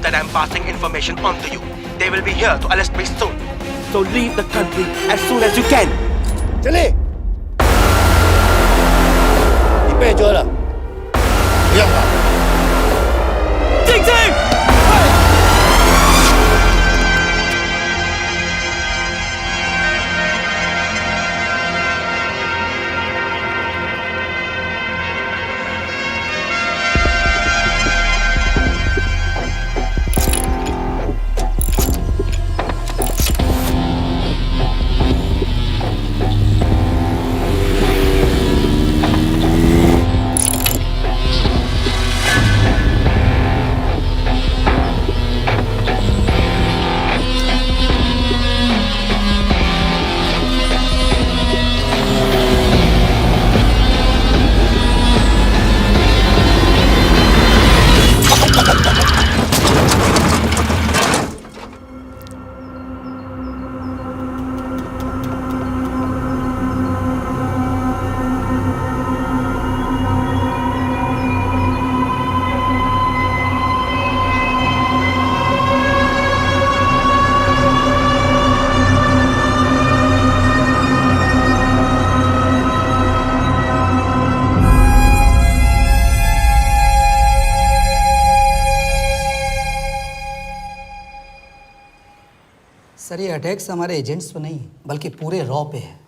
that I'm passing information on to you. They will be here to arrest me soon. So leave the country as soon as you can. चले. 你被捉了。不要跑。静静。सर ये attacks हमारे agents पे नहीं बल्कि पूरे raw पे है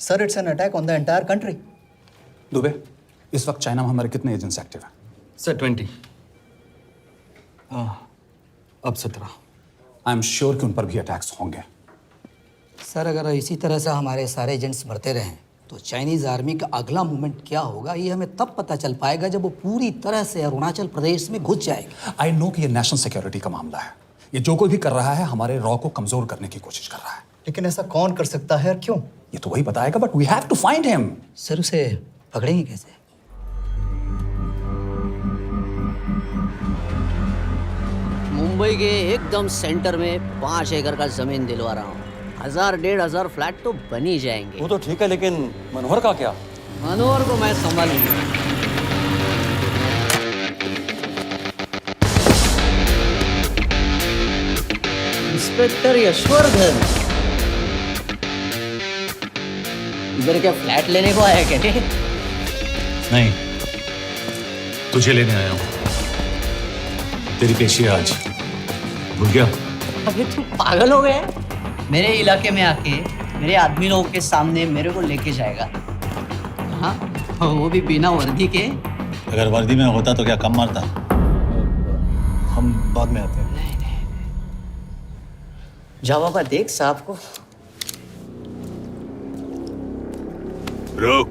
sir. It's an attack on the entire country. Dubey, इस वक्त चाइना में हमारे कितने एजेंट्स एक्टिव हैं? सर 20। अब 17। आई एम श्योर कि उन पर भी अटैक्स होंगे। सर अगर इसी तरह से हमारे सारे एजेंट्स बढ़ते रहें तो चाइनीज़ आर्मी का अगला मूवमेंट क्या होगा ये हमें तब पता चल पाएगा जब वो पूरी तरह से अरुणाचल प्रदेश में घुस जाएगी। आई नो कि ये नेशनल सिक्योरिटी का मामला है। ये जो कोई भी कर रहा है हमारे रॉ को कमजोर करने की कोशिश कर रहा है। लेकिन ऐसा कौन कर सकता है और क्यों? ये तो वही बताएगा, but we have to find him. Sir उसे पकड़ेंगे कैसे? मुंबई के एकदम सेंटर में 5 एकड़ का जमीन दिलवा रहा हूँ। 1000-1500 फ्लैट तो बन ही जाएंगे। वो तो ठीक है, लेकिन मनोहर का क्या? मनोहर को मैं संभालूंगा। इंस्पेक्टर यशवर्धन, इधर क्या फ्लैट लेने को आया क्या? नहीं, तुझे लेने आया हूँ। तेरी पेशी है आज, भूल गया? अबे तू पागल हो गया? मेरे इलाके में आके मेरे आदमी लोगों के सामने मेरे को लेके जाएगा? हाँ, वो भी बिना वर्दी के। अगर वर्दी में होता तो क्या कम मारता? हम बाद में आते हैं। जा बाबा, देख साहब को। रुक।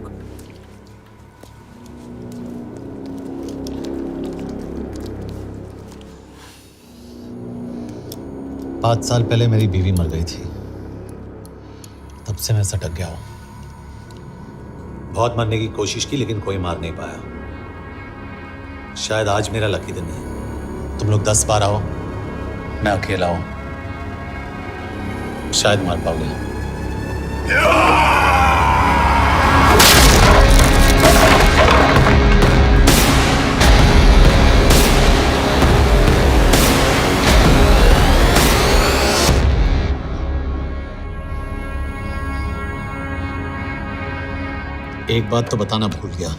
पाँच साल पहले मेरी बीवी मर गई थी, तब से मैं सटक गया हूं। बहुत मरने की कोशिश की लेकिन कोई मार नहीं पाया। शायद आज मेरा लकी दिन है। तुम लोग 10 बार आओ, मैं अकेला हूं, शायद मार पाओगे। एक बात तो बताना भूल गया,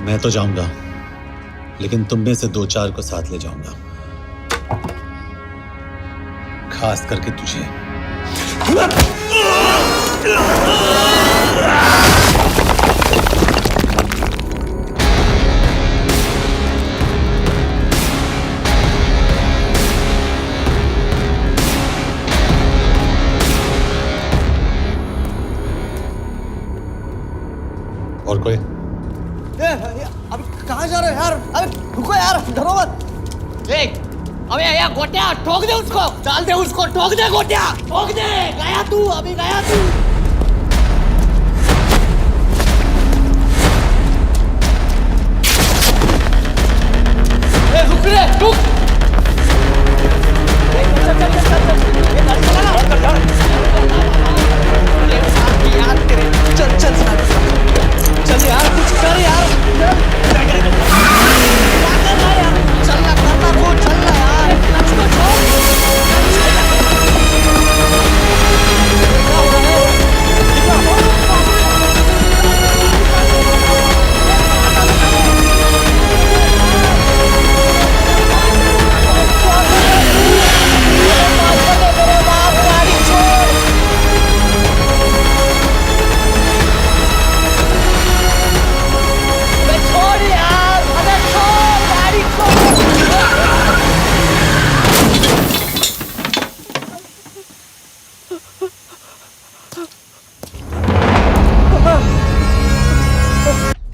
मैं तो जाऊंगा लेकिन तुम में से 2-4 को साथ ले जाऊंगा, खास करके तुझे। और कोई? अब कहाँ जा रहे हो यार? अबे रुको यार, डरो मत। देख, अबे या गोटिया ठोक दे उसको, डाल दे उसको, ठोक दे गोटिया, ठोक दे। गया तू, अभी गया तू। रुक रे, रुक। चल चल चल यार, कुछ कर यार।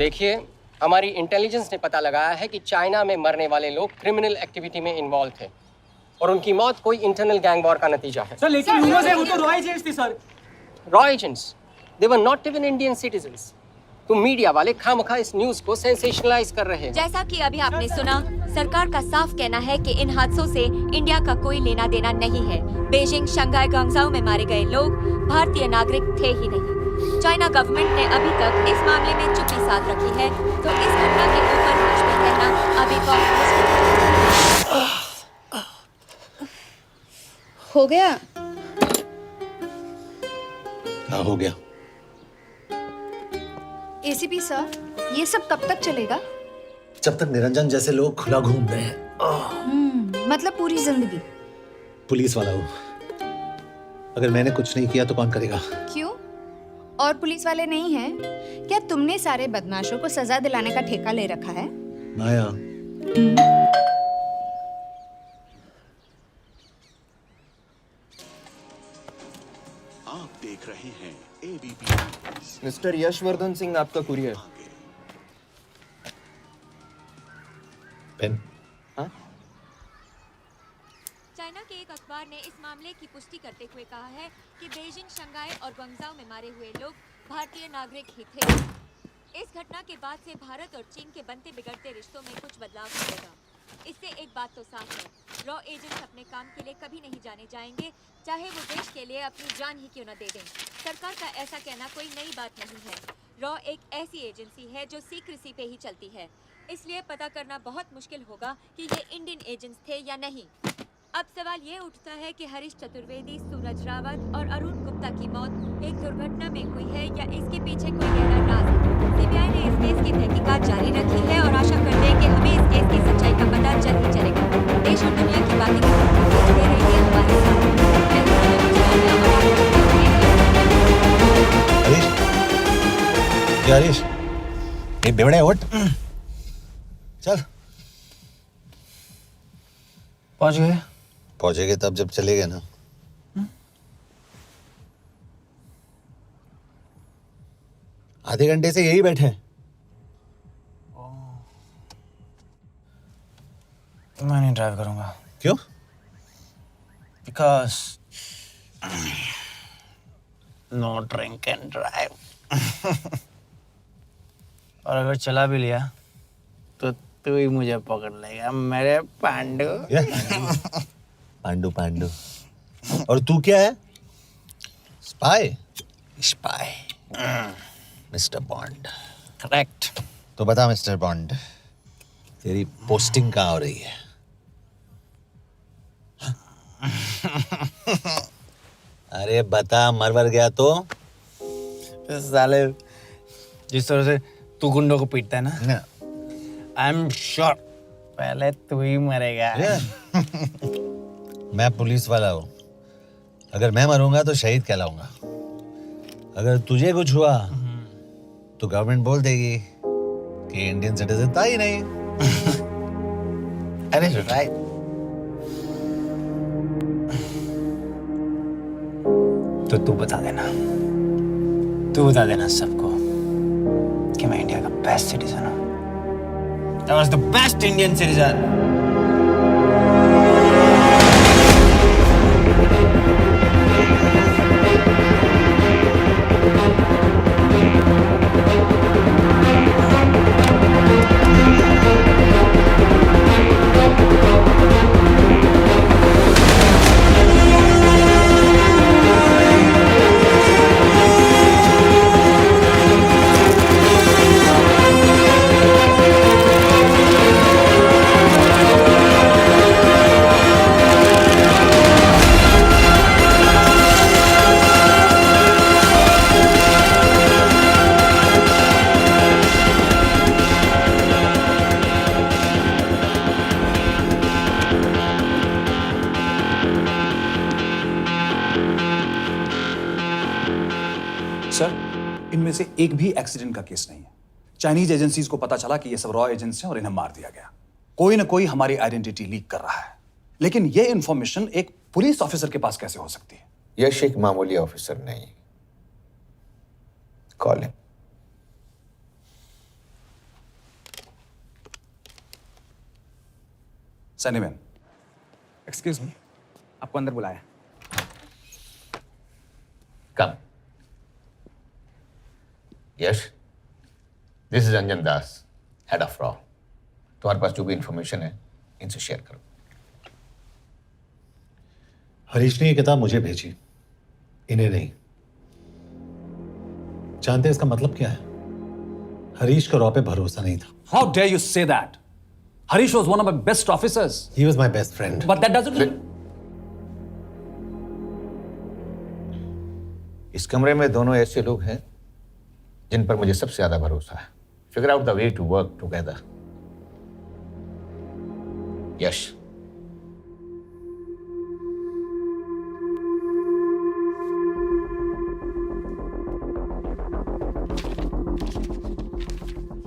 देखिए, हमारी इंटेलिजेंस ने पता लगाया है कि चाइना में मरने वाले लोग क्रिमिनल एक्टिविटी में इन्वॉल्व थे और उनकी मौत कोई इंटरनल गैंग वॉर का नतीजा है। सर लेकिन न्यूज़ है वो तो रॉ एजेंट्स थे sir. Raw agents, they were not even Indian citizens. तुम मीडिया वाले खामखा इस न्यूज को सेंसेशनलाइज कर रहे हैं। जैसा कि अभी आपने सुना, सरकार का साफ कहना है कि इन हादसों से इंडिया का कोई लेना देना नहीं है। बीजिंग, शंघाई, ग्वांगझाओ में मारे गए लोग भारतीय नागरिक थे ही नहीं। चाइना गवर्नमेंट ने अभी तक इस मामले में चुप्पी साध रखी है, तो इस घटना के ऊपर कुछ भी कहना अभी बहुत मुश्किल हो गया। हाँ, हो गया। एसीपी सर, ये सब कब तक चलेगा? जब तक निरंजन जैसे लोग खुला घूम रहे हैं। मतलब पूरी जिंदगी? पुलिस वाला हूँ, अगर मैंने कुछ नहीं किया तो कौन करेगा? क्यों? और पुलिस वाले नहीं हैं? क्या तुमने सारे बदमाशों को सजा दिलाने का ठेका ले रखा है? माया, आप देख रहे हैं एबीपी। मिस्टर यशवर्धन सिंह, आपका कुरियर। पेन। चाइना के एक अखबार ने इस मामले की पुष्टि करते हुए कहा है कि बीजिंग, शंघाई और ग्वांगझाओ में मारे हुए लोग भारतीय नागरिक ही थे। इस घटना के बाद से भारत और चीन के बनते बिगड़ते रिश्तों में कुछ बदलाव होगा। इससे एक बात तो साफ है, रॉ एजेंट्स अपने काम के लिए कभी नहीं जाने जाएंगे, चाहे वो देश के लिए अपनी जान ही क्यों न दे दें। सरकार का ऐसा कहना कोई नई बात नहीं है। रॉ एक ऐसी एजेंसी है जो सीक्रेसी पे ही चलती है, इसलिए पता करना बहुत मुश्किल होगा कि ये इंडियन एजेंट्स थे या नहीं। अब सवाल ये उठता है कि हरीश चतुर्वेदी, सूरज रावत और अरुण गुप्ता की मौत एक दुर्घटना में हुई है या इसके पीछे कोई गहरा राज है। सीबीआई ने इस केस की तहकीकात जारी रखी है और आशा करते हैं कि हमें इस केस की सच्चाई का पता जल्द ही चलेगा। देश और दुनिया की बातें दे रही है हमारे साथ। हरीश, ये बेवड़े उठ, चल। पहुंच गए? पहुंचेंगे तब जब चलेंगे ना। आधे घंटे से यही बैठे हैं। मैं नहीं ड्राइव करूंगा। क्यों? Because no drink and drive. और अगर चला भी लिया तो तू ही मुझे पकड़ लेगा मेरे पांडू। पांडू पांडू। और तू क्या है? Spy? Spy. Mister bond. Correct. तो बता मिस्टर बॉन्ड, तेरी पोस्टिंग कहाँ हो रही है? अरे बता, मरवर गया तो? साले, जिस तरह से तू गुंडों को पीटता है ना, आई एम श्योर पहले तू ही मरेगा। मैं पुलिस वाला हूँ, अगर मैं मरूंगा तो शहीद कहलाऊंगा। अगर तुझे कुछ हुआ तो गवर्नमेंट बोल देगी कि इंडियन सिटीजन था ही नहीं। अरे राइट। तो तू बता देना सबको कि मैं इंडिया का बेस्ट सिटीजन हूँ। I was the best Indian citizen. Sir, इनमें से एक भी एक्सीडेंट का केस नहीं है। चाइनीज एजेंसीज को पता चला कि ये सब रॉ एजेंट्स हैं और इन्हें मार दिया गया। कोई ना कोई हमारी आइडेंटिटी लीक कर रहा है, लेकिन ये इंफॉर्मेशन एक पुलिस ऑफिसर के पास कैसे हो सकती है? यश एक मामूली ऑफिसर नहीं। Call him. सैनीमैन, एक्सक्यूज मी, आपको अंदर बुलाया। Come. Yash, this is Anjan Das, head of रॉ। तुम्हारे पास जो भी इंफॉर्मेशन है इनसे शेयर करो। हरीश ने ये किताब मुझे भेजी, इन्हें नहीं। जानते हैं इसका मतलब क्या है? हरीश को रॉ पे भरोसा नहीं था। How dare you say that? Harish was one of my best officers. He was my best friend. But that doesn't mean... इस कमरे में दोनों ऐसे लोग हैं जिन पर मुझे सबसे ज्यादा भरोसा है। Figure out the way to work together. Yash, –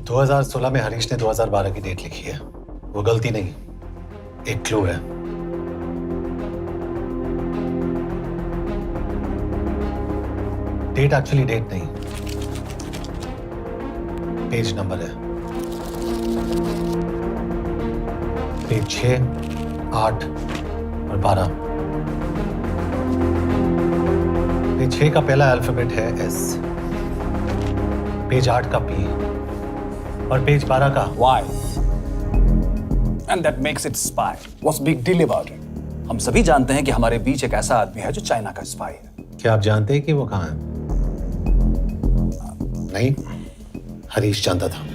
2016 में हरीश ने 2012 की डेट लिखी है। वो गलती नहीं, एक क्लू है। डेट एक्चुअली डेट नहीं, पेज नंबर है। पेज 6, 8 और 12। पेज 6 का पहला अल्फाबेट है S, पेज 8 का P और पेज 12 का Why? And that makes it spy. What's big deal about it? हम सभी जानते हैं कि हमारे बीच एक ऐसा आदमी है जो चाइना का स्पाई है। क्या आप जानते हैं कि वो कहाँ है? नहीं, हरीश जानता था।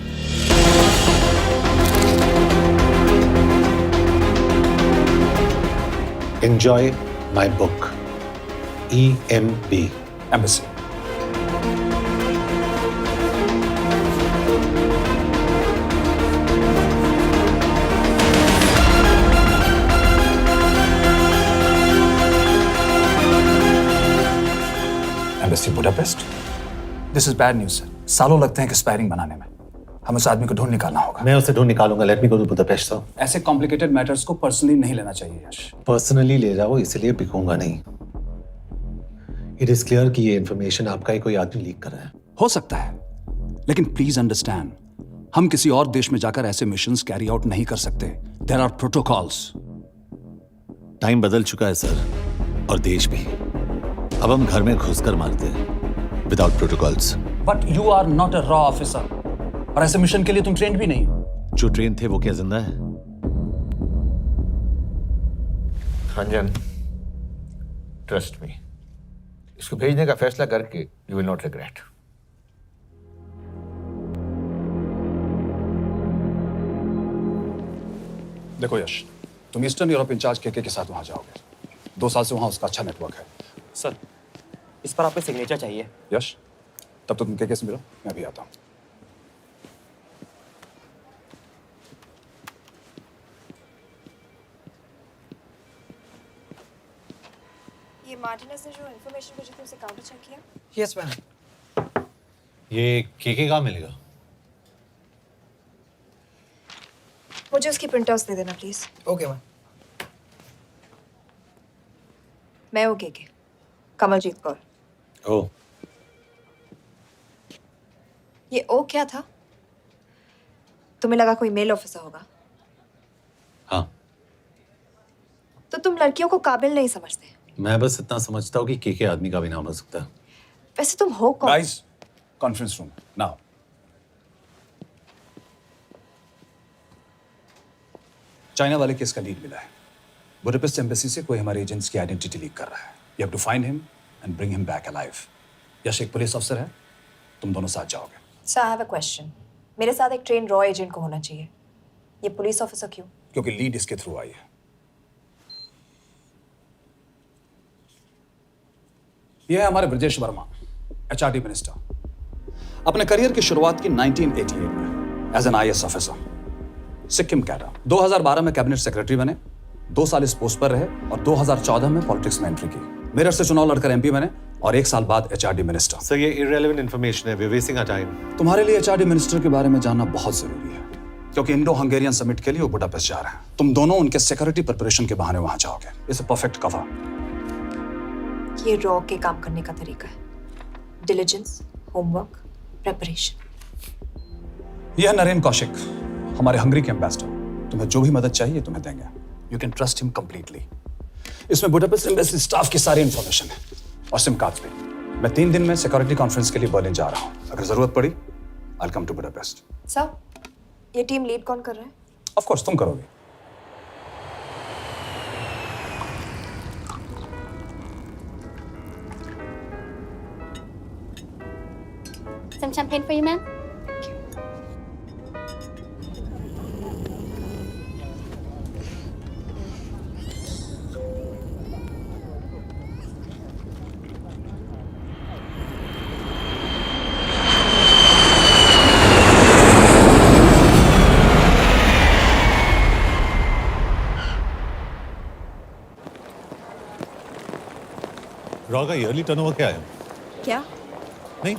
Enjoy my book. EMB. Embassy. Embassy Budapest. This is bad news, sir. सालों लगते हैं कि स्पायरिंग बनाने में। हमें उस आदमी को ढूंढ निकालना होगा। मैं उसे ढूंढ निकालूंगा। Let me go to Budapest sir. ऐसे कॉम्प्लिकेटेड मैटर्स को पर्सनली नहीं लेना चाहिए यश। पर्सनली ले जाओ, इसलिए बिकूंगा नहीं। इट इज क्लियर कि ये इंफॉर्मेशन आपका ही कोई आदमी लीक कर रहा है। हो सकता है, लेकिन प्लीज अंडरस्टैंड, हम किसी और देश में जाकर ऐसे मिशंस कैरी आउट नहीं कर सकते। There are protocols. टाइम बदल चुका है सर, और देश भी। अब हम घर में घुसकर मारते हैं without protocols. But you are not a रॉ ऑफिसर, और ऐसे मिशन के लिए तुम ट्रेंड भी नहीं हो। जो ट्रेन थे वो क्या जिंदा है? अंजन, ट्रस्ट मी, इसको भेजने का फैसला करके यू विल नॉट रिग्रेट। देखो यश, तुम ईस्टर्न यूरोप इंचार्ज के साथ वहां जाओगे। 2 साल से वहां उसका अच्छा नेटवर्क है। सर, इस पर आपके सिग्नेचर चाहिए। यश, तब तो तुम के से मिलो, मैं भी आता हूं। ये मार्टिनेज ने जो इन्फॉर्मेशन भेजी थी उसे काउंटर चेक किया? Yes ma'am. ये केके कहाँ मिलेगा? मुझे उसकी प्रिंटआउट्स दे देना प्लीज। Okay ma'am. मैं हूँ केके, कमलजीत कौर। ओह, ये ओ क्या था? तुम्हें लगा कोई मेल ऑफिसर होगा? हाँ। तो तुम लड़कियों को काबिल नहीं समझते। मैं बस इतना समझता हूँ कि केके आदमी का भी नाम हो सकता है। वैसे तुम हो कौन? Guys, conference room now. China वाले केस का लीड मिला है। बुडापेस्ट एम्बेसी से कोई हमारे एजेंट्स की आइडेंटिटी लीक कर रहा है। You have to find him and bring him back alive. Yash एक पुलिस अफसर है, तुम दोनों साथ जाओगे। Sir, I have a question. मेरे साथ एक ट्रेन रॉ एजेंट को होना चाहिए, ये पुलिस ऑफिसर क्यों? क्योंकि लीड इसके थ्रू आई है। यह है हमारे ब्रजेश वर्मा, एचआरडी मिनिस्टर। अपने करियर की शुरुआत की 1988 में as an IAS officer, Sikkim cadre. 2012 में कैबिनेट सेक्रेटरी बने, 2 साल इस पोस्ट पर रहे और 2014 में पॉलिटिक्स में एंट्री की। मेरठ से चुनाव लड़कर एमपी बने और 1 साल बाद एचआरडी मिनिस्टर। सर, ये इररिलेवेंट इंफॉर्मेशन है, we are wasting our time. तुम्हारे लिए एचआरडी मिनिस्टर के बारे में जानना बहुत जरूरी है, क्योंकि इंडो हंगेरियन समिट के लिए वो बुडापेस्ट जा रहे हैं। तुम दोनों उनके सिक्योरिटी प्रिपरेशन के बहाने वहां जाओगे। It's a perfect cover. ये रॉ के काम करने का तरीका है, डिलिजेंस, होमवर्क, प्रिपरेशन। यह नरेन कौशिक, हमारे हंगरी के एम्बेसडर। तुम्हें जो भी मदद चाहिए तुम्हें देंगे। You can trust him completely. इसमें बुडापेस्ट एम्बेसी स्टाफ की सारी इंफॉर्मेशन है और सिम कार्ड्स भी। मैं 3 दिन में सिक्योरिटी कॉन्फ्रेंस के लिए बर्लिन जा रहा हूँ। अगर जरूरत पड़ी I will come to Budapest. Sir, ये टीम लीड कौन कर रहा है? ऑफ कोर्स तुम करोगे। Some champagne for you, ma'am. Raw का ईयरली टर्नओवर क्या है? क्या? नहीं,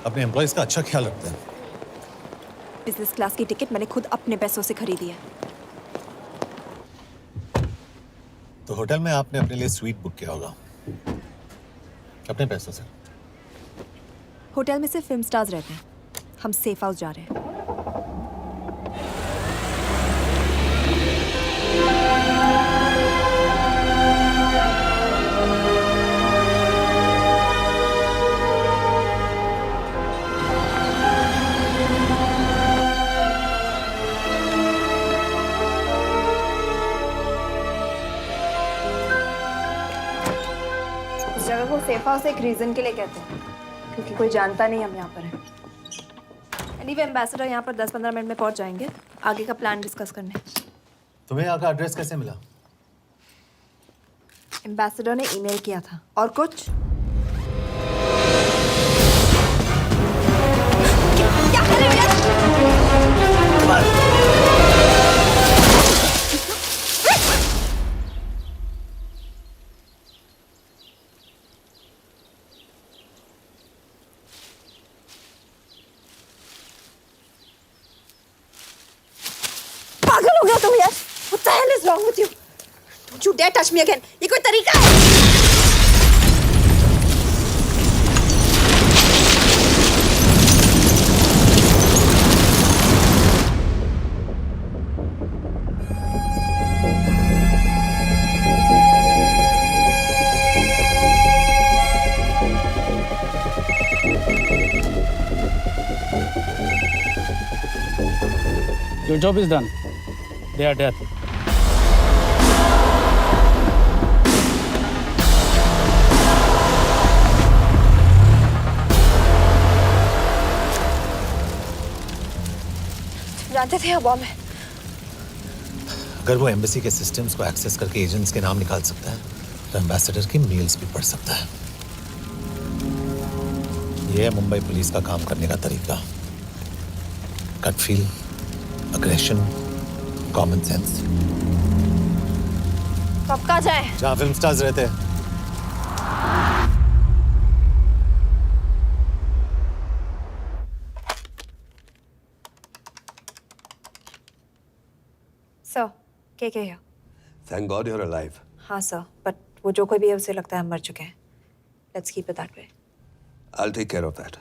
अपने एम्प्लॉइज का अच्छा ख्याल रखते हैं। बिजनेस क्लास की टिकट मैंने खुद अपने पैसों से खरीदी है। तो होटल में आपने अपने लिए स्वीट बुक किया होगा अपने पैसों से। होटल में सिर्फ फिल्म स्टार्स रहते हैं। हम सेफ हाउस जा रहे हैं। इस जगह को सेफ हाउस एक रीजन के लिए कहते हैं, क्योंकि कोई जानता नहीं हम यहाँ पर हैं। एनीवे एम्बेसडर यहाँ पर 10-15 मिनट में पहुँच जाएंगे आगे का प्लान डिस्कस करने। तुम्हें यहाँ का एड्रेस कैसे मिला? एम्बेसडर ने ईमेल किया था। और कुछ? क्या कर रहे हो? पागल हो गया तुम यार? What the hell is wrong with you? Don't you dare touch me again. ये कोई तरीका है? Your job is done. They are dead. जानते थे बॉम्ब है। अगर वो एम्बेसी के सिस्टम्स को एक्सेस करके एजेंट्स के नाम निकाल सकता है तो एम्बेसडर की मेल्स भी पढ़ सकता है। ये है मुंबई पुलिस का काम करने का तरीका। Gut feel, aggression, common sense. कब कहाँ जाए? जहाँ फिल्म स्टार्स रहते हैं। सर, के है? Thank God you're alive. हाँ सर, बट वो जो कोई भी है उसे लगता है हम मर चुके हैं। Let's keep it that way. I'll take care of that.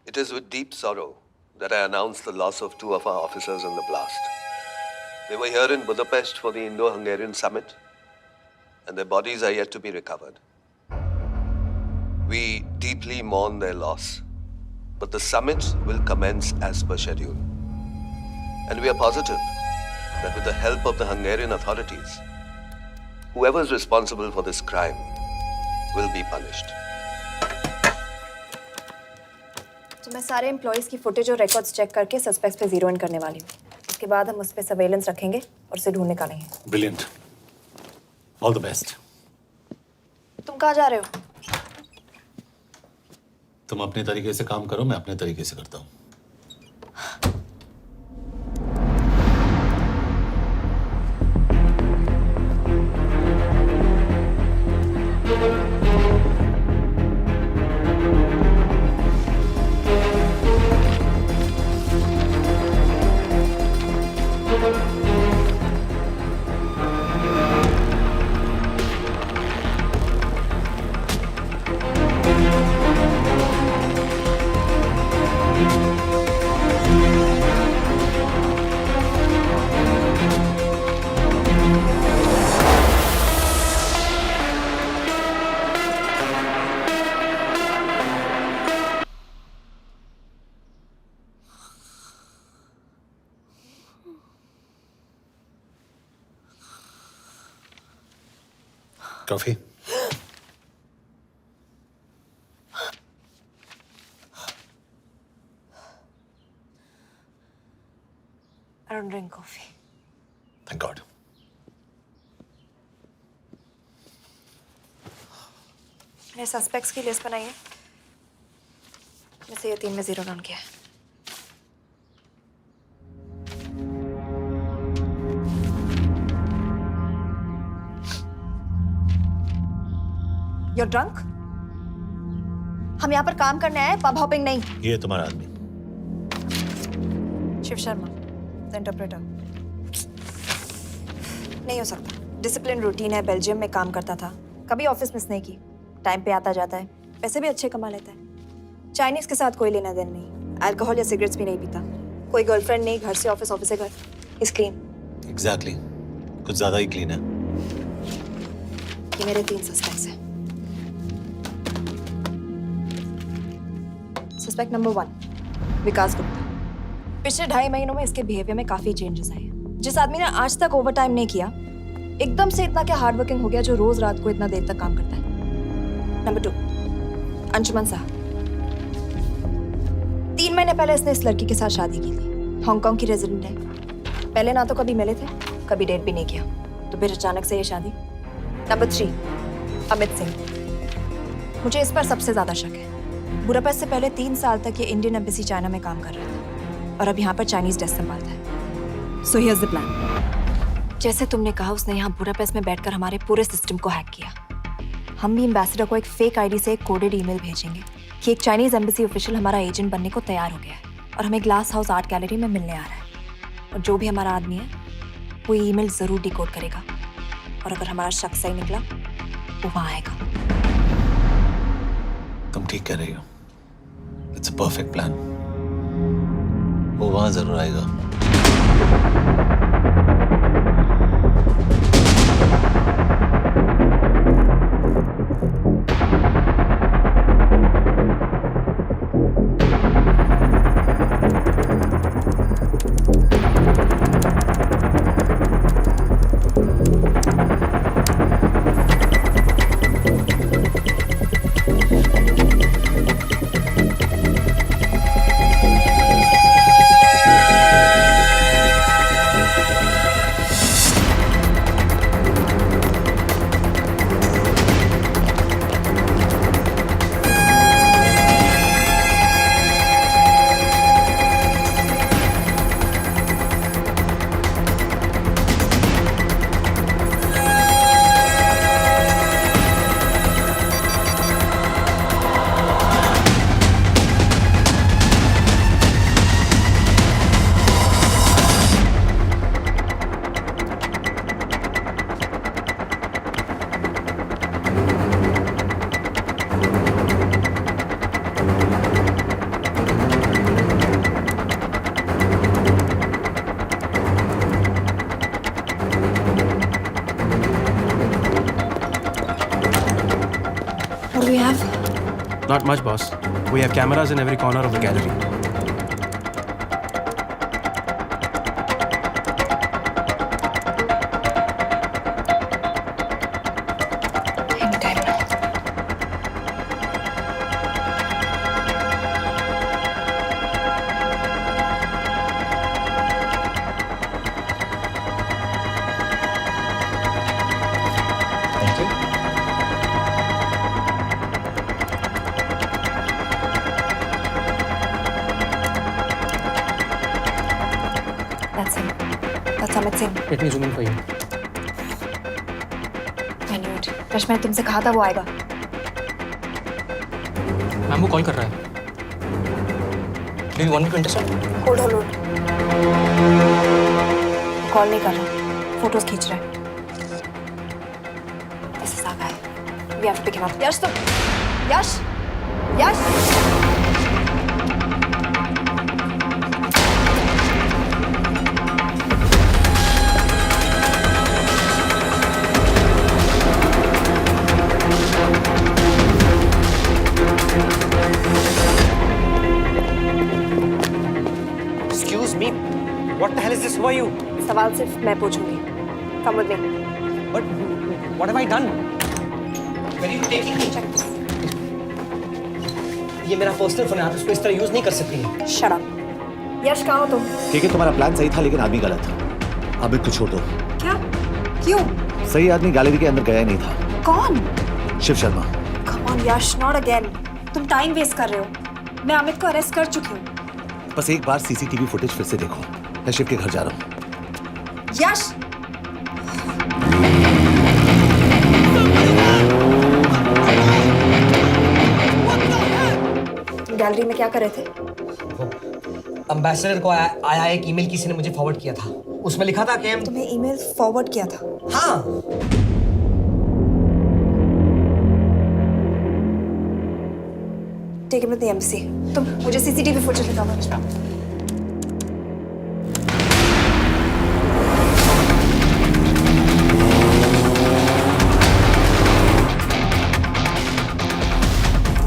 It is with deep sorrow that I announce the loss of 2 of our officers in the blast. They were here in Budapest for the Indo-Hungarian summit, and their bodies are yet to be recovered. We deeply mourn their loss, but the summit will commence as per schedule. And we are positive that with the help of the Hungarian authorities, whoever is responsible for this crime will be punished. तो मैं सारे employees की footage और records check करके suspects पे zero in करने वाली हूँ। उसके बाद हम उस पर सर्वेलेंस रखेंगे और उसे ढूंढ निकालेंगे। Brilliant, all the best. तुम कहाँ जा रहे हो? तुम अपने तरीके से काम करो, मैं अपने तरीके से करता हूँ। Coffee? I don't drink coffee. Thank God. मैंने सस्पेक्ट्स की लिस्ट बनाई है, जैसे ये 3 में 0 डाउन किया है। You're drunk? हम यहाँ पर काम करने आए, पब हॉपिंग नहीं। ये तुम्हारा आदमी। Shiv Sharma, the interpreter. नहीं हो सकता। डिसिप्लिन रूटीन है, बेल्जियम में काम करता था, कभी ऑफिस मिस नहीं की, टाइम पे आता जाता है, पैसे भी अच्छे कमा लेता है। चाइनीज के साथ कोई लेना देना नहीं, अल्कोहल या सिगरेट्स भी नहीं पीता, कोई गर्लफ्रेंड नहीं, घर से ऑफिस, ऑफिस से घर। Is clean. एग्जैक्टली, कुछ ज्यादा ही क्लीन है। ये मेरे 3 सस्पेक्ट्स हैं। सस्पेक्ट नंबर 1, विकास गुप्ता। पिछले 2.5 महीनों में इसके बिहेवियर में काफी चेंजेस आए हैं। जिस आदमी ने आज तक ओवर टाइम नहीं किया, एकदम से इतना क्या हार्ड वर्किंग हो गया जो रोज रात को इतना देर तक काम करता है। नंबर 2, अंशुमन साहब। 3 महीने पहले इसने इस लड़की के साथ शादी की थी, हांगकांग की रेजिडेंट है। पहले ना तो कभी मिले थे, कभी डेट भी नहीं किया, तो फिर अचानक से ये शादी। नंबर 3, अमित सिंह। मुझे इस पर सबसे ज्यादा शक है। बुडापेस्ट से पहले 3 साल तक ये इंडियन एम्बेसी चाइना में काम कर रहा था और अब यहाँ पर चाइनीज डेस्क संभालता है। So here's the plan. जैसे तुमने कहा, उसने यहाँ बुडापेस्ट में बैठकर हमारे पूरे सिस्टम को हैक किया। हम भी एम्बेसडर को एक फेक आईडी से एक कोडेड ईमेल भेजेंगे कि एक चाइनीज एम्बेसी ऑफिशियल हमारा एजेंट बनने को तैयार हो गया है और हमें ग्लास हाउस आर्ट गैलरी में मिलने आ रहा है। और जो भी हमारा आदमी है, वो ईमेल जरूर डिकोड करेगा और अगर हमारा शक सही निकला, वो वहाँ आएगा। तुम ठीक कह रही हो। It's a perfect plan. वो वहां जरूर आएगा। What do we have? Not much, boss. We have cameras in every corner of the gallery. Anytime now. That's him. That's Amit Singh. Let me zoom in for you. I knew it. Rush, मैंने तुमसे कहा था वो आएगा। Ma'am, वो call कर रहा है। Do you want me to intercept? Hold hold. Call नहीं कर रहा, फोटोज खींच रहा है। This is our guy. We have to pick him up. यश, तुम Yash Yash Excuse me. What the hell is this? Who are you? सवाल सिर्फ मैं पूछूंगी। Come with me. But what have I done? ये मेरा पर्सनल फोन है, आप इसको इस तरह यूज नहीं कर सकती। Shut up. यश कहाँ हो तुम? ठीक है, तुम्हारा प्लान सही था लेकिन आदमी गलत था। अमित को छोड़ दो। क्या? क्यों? सही आदमी गैलरी के अंदर गया ही नहीं था। कौन? Shiv Sharma. Come on Yash, not again. तुम टाइम वेस्ट कर रहे हो। मैं अमित को अरेस्ट कर चुकी हूँ। बस एक बार सीसीटीवी फुटेज फिर से देखो। मैं शिव के घर जा रहा हूँ। यश! तुम गैलरी में क्या कर रहे थे? एम्बेसडर को आया एक ईमेल किसी ने मुझे फॉरवर्ड किया था। उसमें लिखा था कि हम तुम्हें ईमेल फॉरवर्ड किया था? हाँ। Take him to the embassy. तुम मुझे सीसीटीवी फुटेज दिखाओ।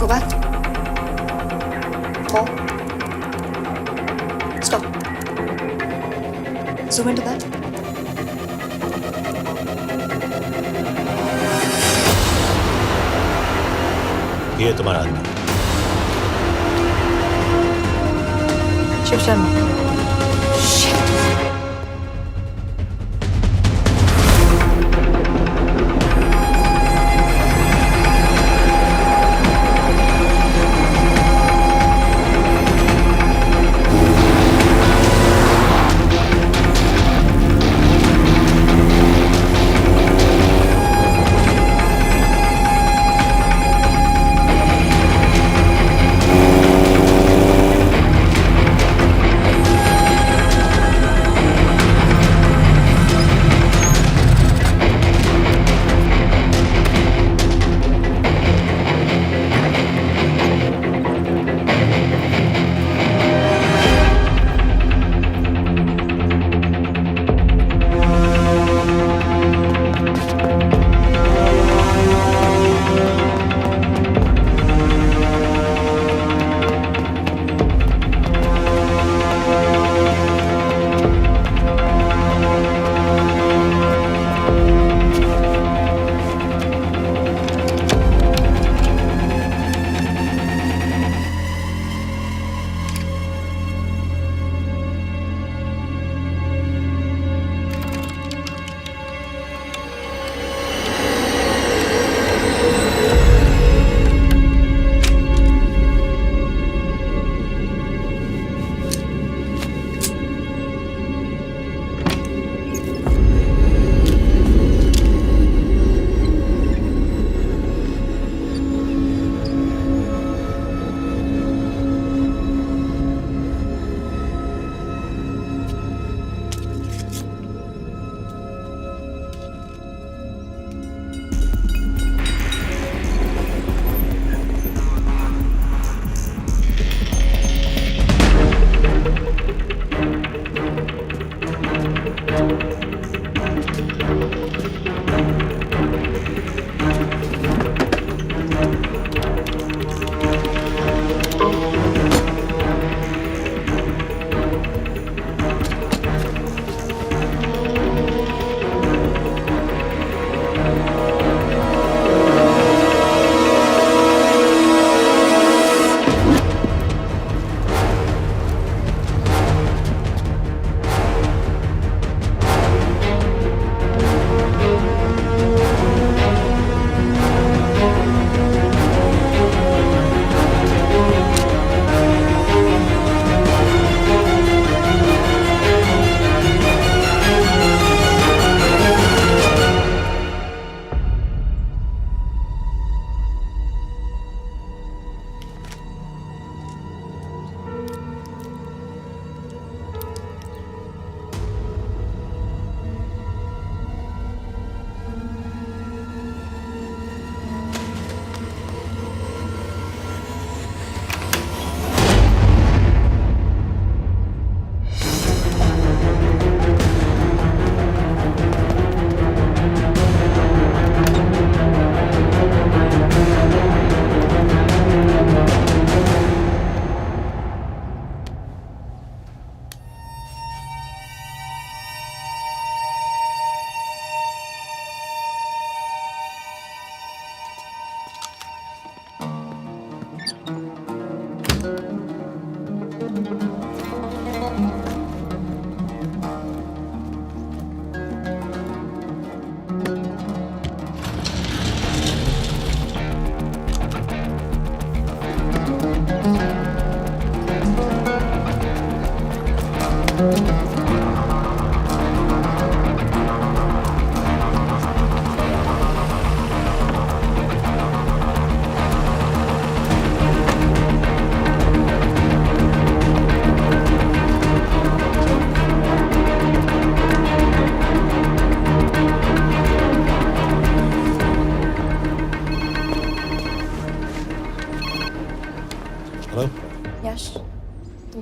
Go back. More. Stop. Zoom into that. ये तुम्हारा आदमी शिव शर्मा।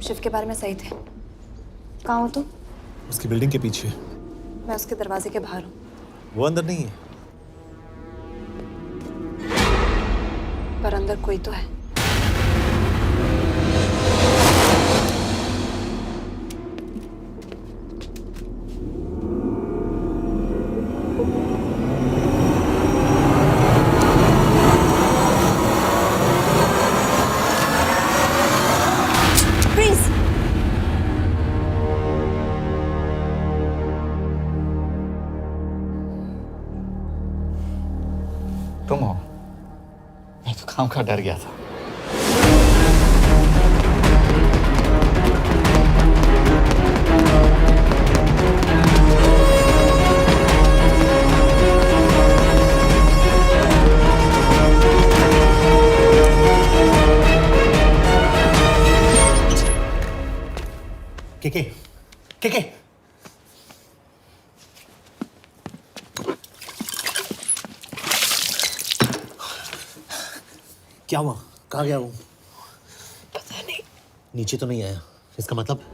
शिव के बारे में सही थे। कहाँ हो तुम? उसकी बिल्डिंग के पीछे। मैं उसके दरवाजे के बाहर हूँ। वो अंदर नहीं है। पर अंदर कोई तो है। तुम हो? मैं तो काम का डर गया था। के क्या हुआ? कहाँ गया वो? पता नहीं। नीचे तो नहीं आया, इसका मतलब?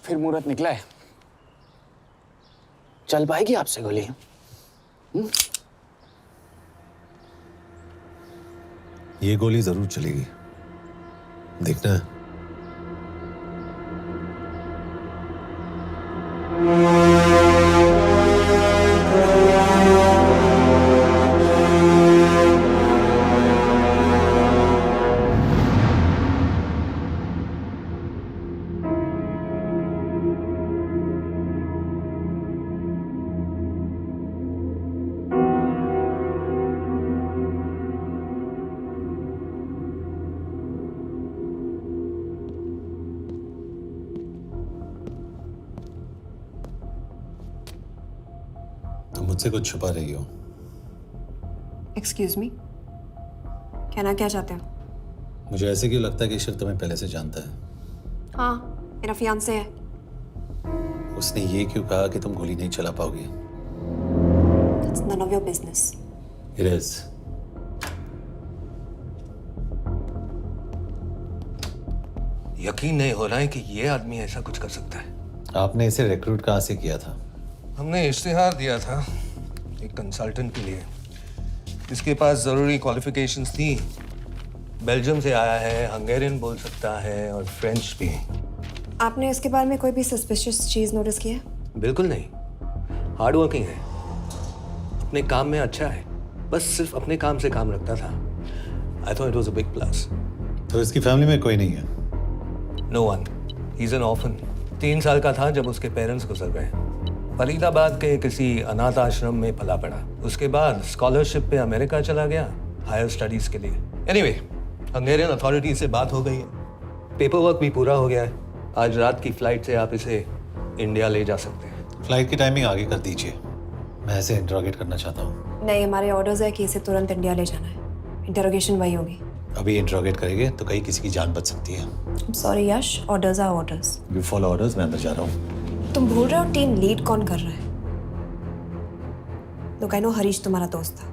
फिर मुहूर्त निकला है, चल पाएगी आपसे गोली? ये गोली जरूर चलेगी, देखना है। तुम मुझसे कुछ छुपा रही हो। एक्सक्यूज मी, कहना क्या चाहते हो? मुझे ऐसे क्यों लगता है कि शिव तुम्हें पहले से जानता है? हाँ, मेरा फियांसे है। उसने ये क्यों कहा कि तुम गोली नहीं चला पाओगी? It's none of your business. It is. यकीन नहीं हो रहा है कि ये आदमी ऐसा कुछ कर सकता है। आपने इसे रिक्रूट कहाँ से किया था? हमने इश्तिहार दिया था एक कंसल्टेंट के लिए, जिसके पास जरूरी क्वालिफिकेशंस थी। बेल्जियम से आया है, हंगेरियन बोल सकता है और फ्रेंच भी। आपने इसके बारे में कोई भी सस्पिशियस चीज नोटिस की है? बिल्कुल नहीं, हार्ड वर्किंग है, अपने काम में अच्छा है, बस सिर्फ अपने काम से काम रखता था। I thought it was a big plus. तो इसकी फैमिली में कोई नहीं है? No one, he is an orphan. 3 साल का था जब उसके पेरेंट्स गुजर गए। फरीदाबाद के किसी अनाथ आश्रम में पला पड़ा। उसके बाद स्कॉलरशिप पे अमेरिका चला गया हायर स्टडीज के लिए। एनीवे, हंगेरियन अथॉरिटी से बात हो गई है, पेपर वर्क भी पूरा हो गया है। आज रात की फ्लाइट से आप इसे इंडिया ले जा सकते हैं। फ्लाइट की टाइमिंग आगे कर दीजिए, मैं इसे इंटरोगेट करना चाहता हूँ। नहीं, हमारे ऑर्डर्स है कि इसे तुरंत इंडिया ले जाना है। इंटरोगेशन वही होगी। अभी इंटरोगेट करेंगे तो कहीं किसी की जान बच सकती है। Sorry Yash, orders are orders. You follow orders, मैं अंदर जा रहा हूँ। तुम भूल रहे हो टीम लीड कौन कर रहा है? लोग, आई नो हरीश तुम्हारा दोस्त था,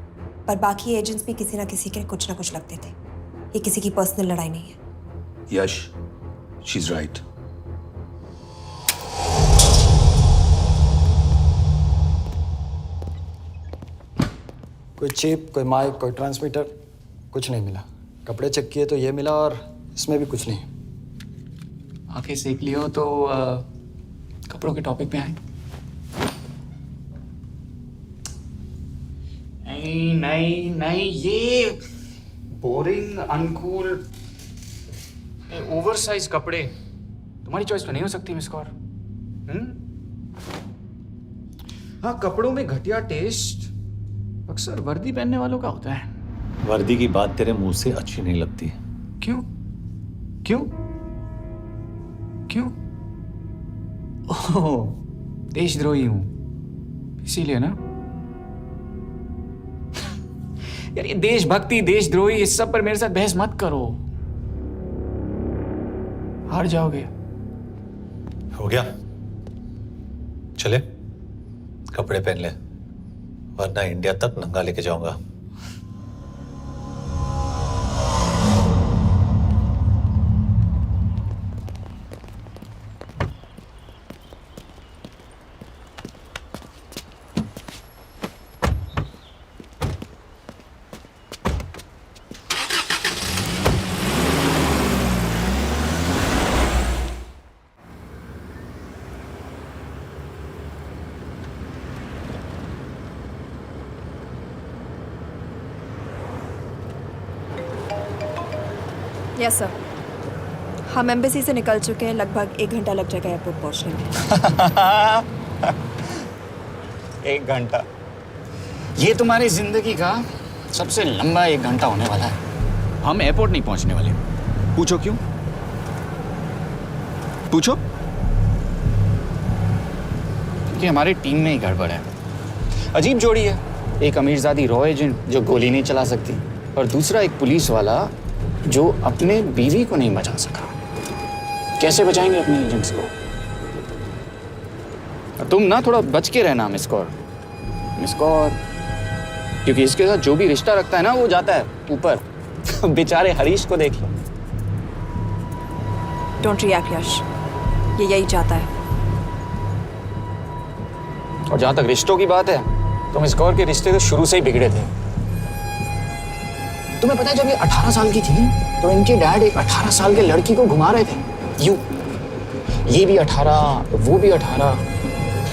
पर बाकी एजेंट्स भी किसी ना किसी के कुछ ना कुछ लगते थे। ये किसी की पर्सनल लड़ाई नहीं है। यश, शी इज राइट। कोई चिप, कोई माइक, कोई ट्रांसमीटर, कुछ नहीं मिला। कपड़े चेक किए तो ये मिला और इसमें भी कुछ नहीं। आंखें सेक लियो तो कपड़ों के टॉपिक पे आए। नहीं नहीं नहीं, ये बोरिंग, अनकूल, ओवरसाइज कपड़े तुम्हारी चॉइस पे नहीं हो सकती मिस कौर। हाँ, कपड़ों में घटिया टेस्ट अक्सर वर्दी पहनने वालों का होता है। वर्दी की बात तेरे मुंह से अच्छी नहीं लगती। क्यों क्यों क्यों? ओह, देशद्रोही हूं इसीलिए ना। यार, ये देशभक्ति, देशद्रोही, इस सब पर मेरे साथ बहस मत करो, हार जाओगे। हो गया, चले कपड़े पहन ले, वरना इंडिया तक नंगा लेके जाऊंगा। यस सर, हम एम्बेसी से निकल चुके हैं। लगभग 1 घंटा लग जाएगा एयरपोर्ट पहुंचने में। 1 घंटा? ये तुम्हारी जिंदगी का सबसे लंबा 1 घंटा होने वाला है। हम एयरपोर्ट नहीं पहुंचने वाले। पूछो क्यों? पूछो। क्योंकि हमारी टीम में ही गड़बड़ है। अजीब जोड़ी है, एक अमीरजादी रॉ एजेंट जो गोली नहीं चला सकती, और दूसरा एक पुलिस वाला जो अपने बीवी को नहीं बचा सका। कैसे बचाएंगे अपने एजेंट्स को? तुम ना थोड़ा बच के रहना मिस कौर, क्योंकि इसके साथ जो भी रिश्ता रखता है ना, वो जाता है ऊपर। बेचारे हरीश को देख लो। डोंट रिएक्ट यश, ये यही चाहता है। और जहां तक रिश्तों की बात है, तो मिस कौर के रिश्ते तो शुरू से ही बिगड़े थे। तुम्हें पता है जब ये 18 साल की थी तो इनके डैड एक 18 साल के लड़की को घुमा रहे थे यूं। ये भी 18, वो भी 18।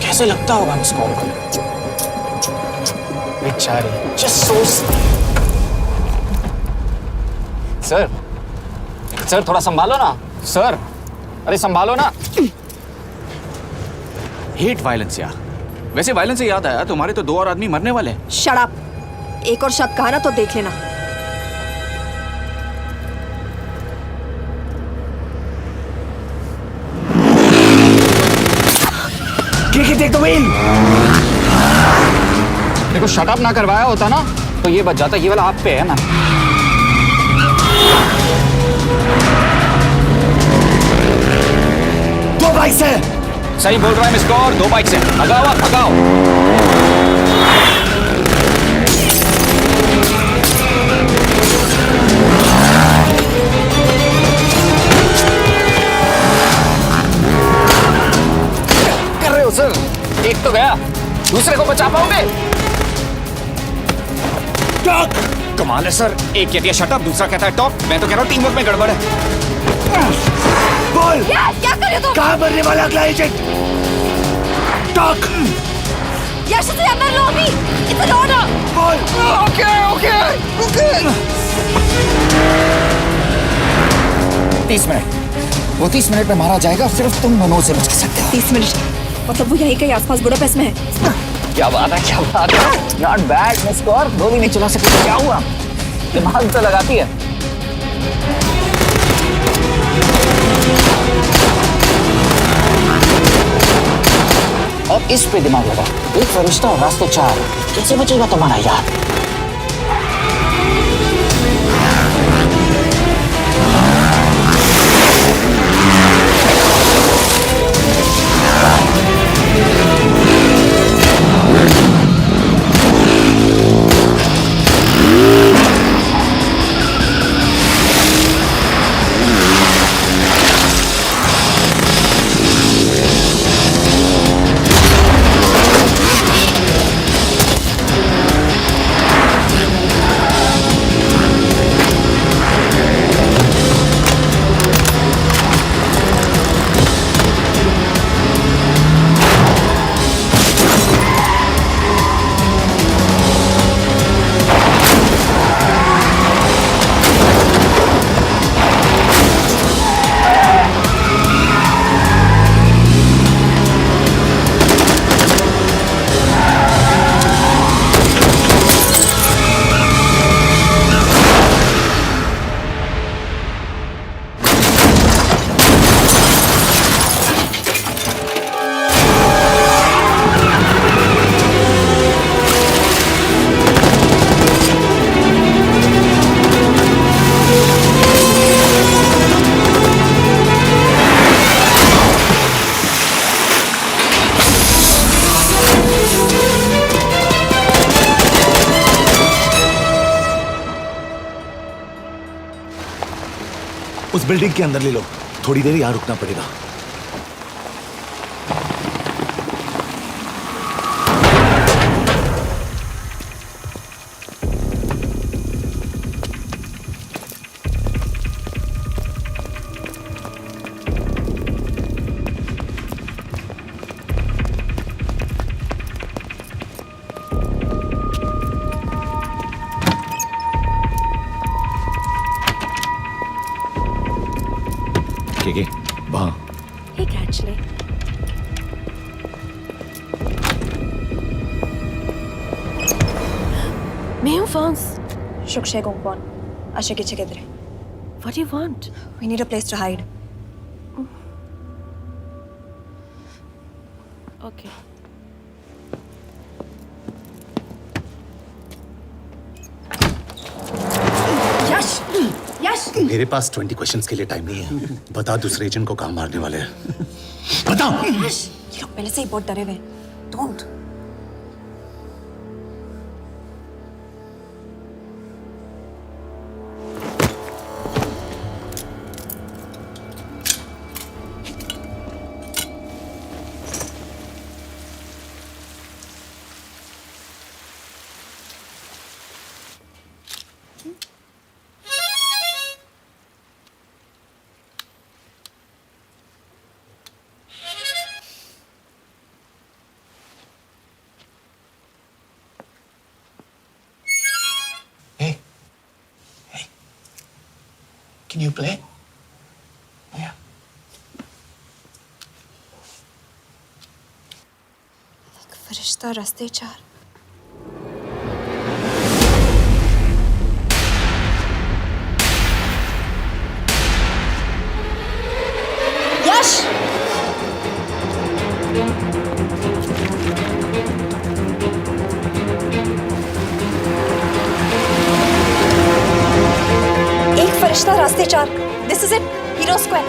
कैसे लगता होगा मिस कॉल को? बेचारी, जस्ट सो। सर थोड़ा संभालो ना सर। अरे संभालो ना। हेट वायलेंस यार। वैसे वायलेंस से याद आया, तुम्हारे तो 2 और आदमी मरने वाले हैं। Shut up. एक और शब्द कहा ना तो देख लेना। देखो शट अप ना करवाया होता ना तो ये बच जाता। ये वाला आप पे है मैम। दो बाइक से। सही बोल रहा है मिस कौर, 2 बाइक से। भगाओ आप, भगाओ। कर रहे हो सर? एक तो गया, दूसरे को बचा पाओगे? टॉक। कमाल है सर। एक कहती है शट अप, दूसरा कहता है टॉक। मैं तो कह रहा हूँ टीम वर्क में गड़बड़ है। बोल क्या कर रहे हो तुम? कहाँ मरने वाला अगला एजेंट? टॉक। यश से अंदर लो अभी। It's an order. बोल। Okay 30 minute. वो 30 मिनट में मारा जाएगा। सिर्फ तुम दोनों से बच सकते हो। 30 मिनट मतलब वो यहीं कहीं आसपास बुडापेस्ट में है। क्या बात है, क्या बात है। Not bad miss Kaur. 2 भी नहीं चला सकते तो क्या हुआ? दिमाग तो लगाती है। और इस पे दिमाग लगा। एक फरिश्ता और रास्ते 4। कैसे बचेगा तुम्हारा यार? उस बिल्डिंग के अंदर ले लो। थोड़ी देर यहाँ रुकना पड़ेगा। वहाँ Hey, actually. मैं हूँ फ्रांस। शुक्शे गोंगपॉन। आशा की चिकित्रे। What do you want? We need a place to hide. Okay. यश! यश! मेरे पास 20 क्वेश्चंस के लिए टाइम नहीं है। बता दूसरे एजेंट को कहाँ मारने वाले हैं। बता। यश! ये लोग पहले से ही बहुत डरे हुए हैं। Don't. Can you play? Yeah. एक फरिश्ता रास्ते चार। यश! एक फरिश्ता रास्ते चार। This is it, hero square.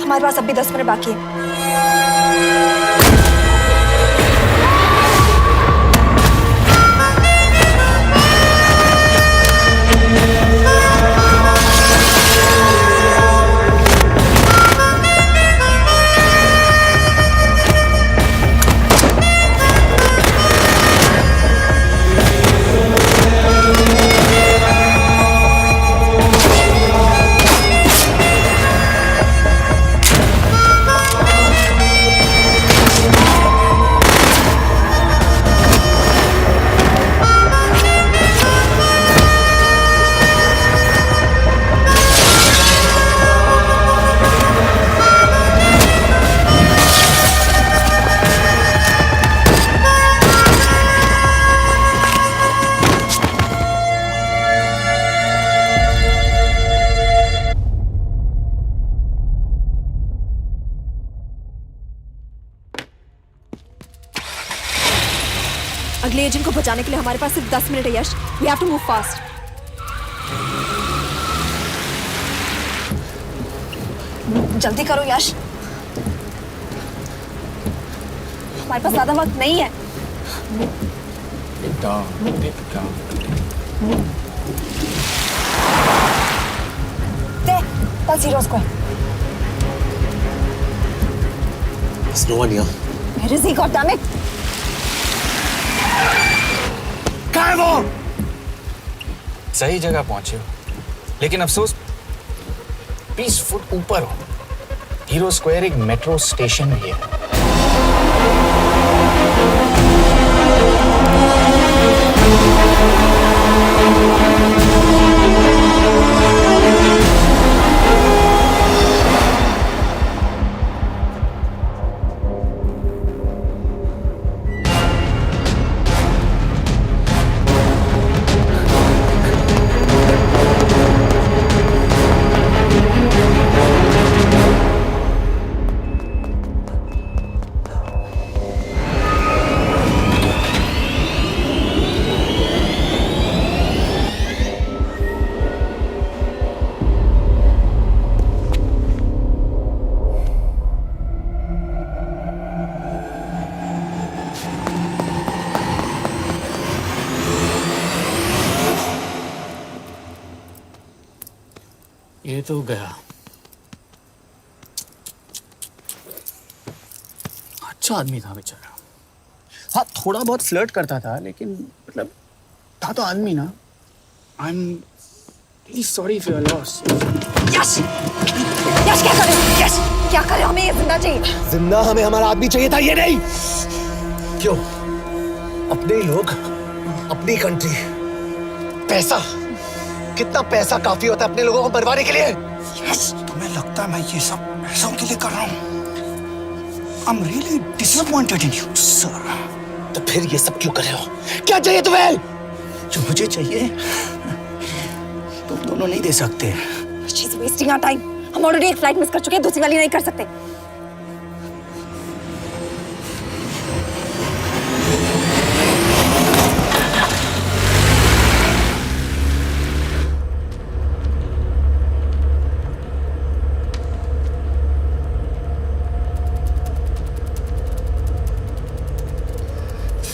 हमारे पास अब भी 10 मिनट बाकी है। अगले एजेंट को बचाने के लिए हमारे पास सिर्फ 10 मिनट है Yash. We have to move fast. जल्दी करो यश, हमारे पास ज्यादा वक्त नहीं है। That's Hero Square. There's no one here. Where is he, goddammit? कहाँ है वो? सही जगह पहुंचे हो, लेकिन अफसोस 20 फुट ऊपर हो। हीरो स्क्वायर एक मेट्रो स्टेशन भी है। ये तो गया। अच्छा आदमी था बेचारा। हाँ, थोड़ा बहुत फ्लर्ट करता था, लेकिन मतलब था तो आदमी ना। I am really sorry for your loss. Yash! Yash क्या करे? यश क्या करे? हमें ये जिंदा चाहिए। जिंदा हमें हमारा आदमी चाहिए था, ये नहीं। क्यों? अपने ही लोग, अपनी कंट्री, पैसा। कितना पैसा काफी होता है अपने लोगों को मरवाने के लिए? यस, तुम्हें लगता है मैं ये सब पैसों के लिए कर रहा हूँ? I'm really disappointed in you, sir. तो फिर ये सब क्यों कर रहे हो? क्या चाहिए तुम्हें? जो मुझे चाहिए तुम दोनों नहीं दे सकते। She's wasting our time. हम ऑलरेडी एक फ्लाइट मिस कर चुके हैं, दूसरी वाली नहीं कर सकते।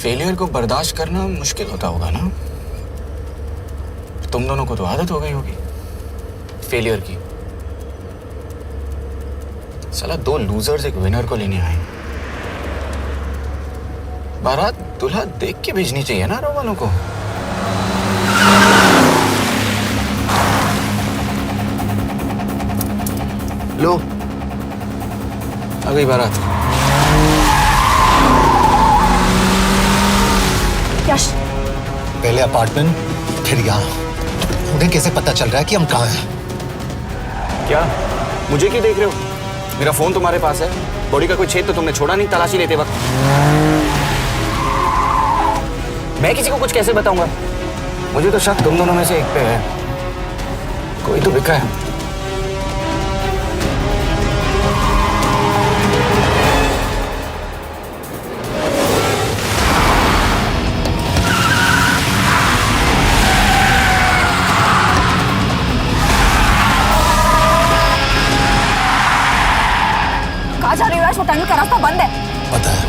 फेलियर को बर्दाश्त करना मुश्किल होता होगा ना? तुम दोनों को तो आदत हो गई होगी फेलियर की। साला 2 लूजर्स एक विनर को लेने आए। बारात दूल्हा देख के भेजनी चाहिए ना रो वालों को। लो, आ गई बारात। पहले अपार्टमेंट, फिर यहाँ। उन्हें कैसे पता चल रहा है कि हम कहाँ हैं? क्या मुझे क्यों देख रहे हो? मेरा फोन तुम्हारे पास है, बॉडी का कोई छेद तो तुमने छोड़ा नहीं तलाशी लेते वक्त। मैं किसी को कुछ कैसे बताऊंगा? मुझे तो शक तुम दोनों में से एक पे है, कोई तो बिका है। कहाँ जा रही हो? वो टनल का रास्ता बंद है। पता है।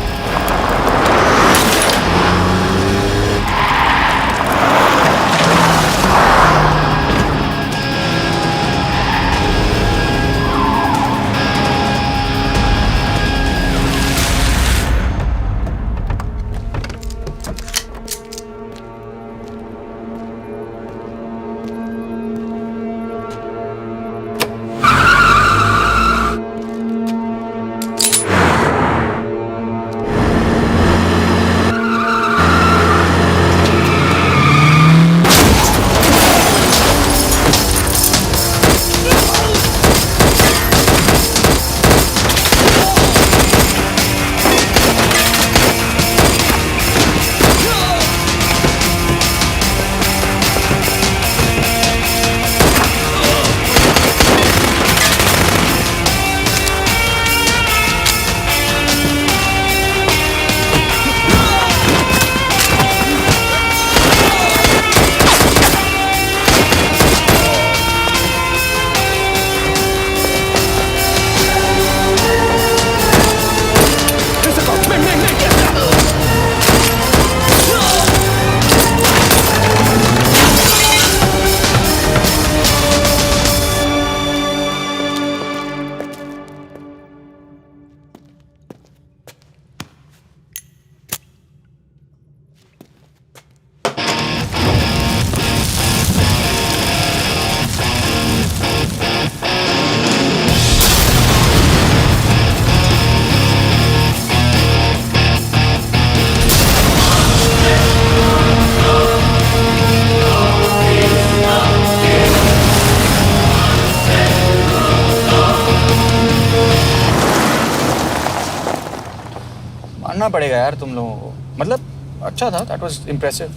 मानना पड़ेगा यार तुम लोगों को, मतलब अच्छा था, दैट वाज इम्प्रेसिव।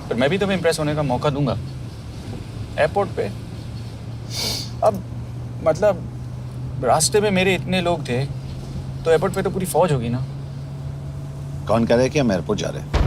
पर मैं भी तुम्हें इम्प्रेस होने का मौका दूंगा एयरपोर्ट पे। अब मतलब रास्ते में मेरे इतने लोग थे तो एयरपोर्ट पे तो पूरी फौज होगी ना। कौन कह रहा है कि हम एयरपोर्ट जा रहे हैं?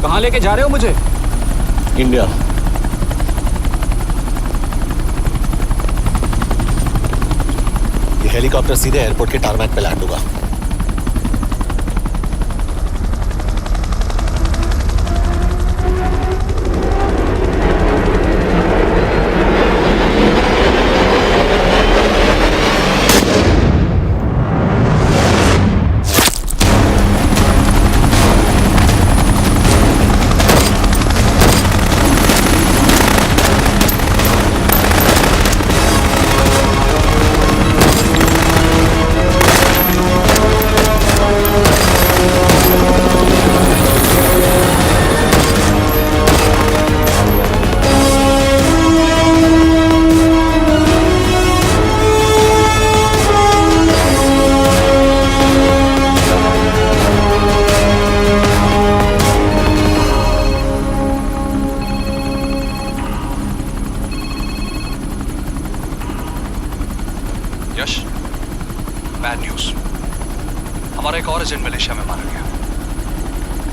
कहाँ लेके जा रहे हो मुझे? इंडिया। ये हेलीकॉप्टर सीधे एयरपोर्ट के टारमैक पे लैंड होगा। हमारा एक और एजेंट मलेशिया में मारा गया।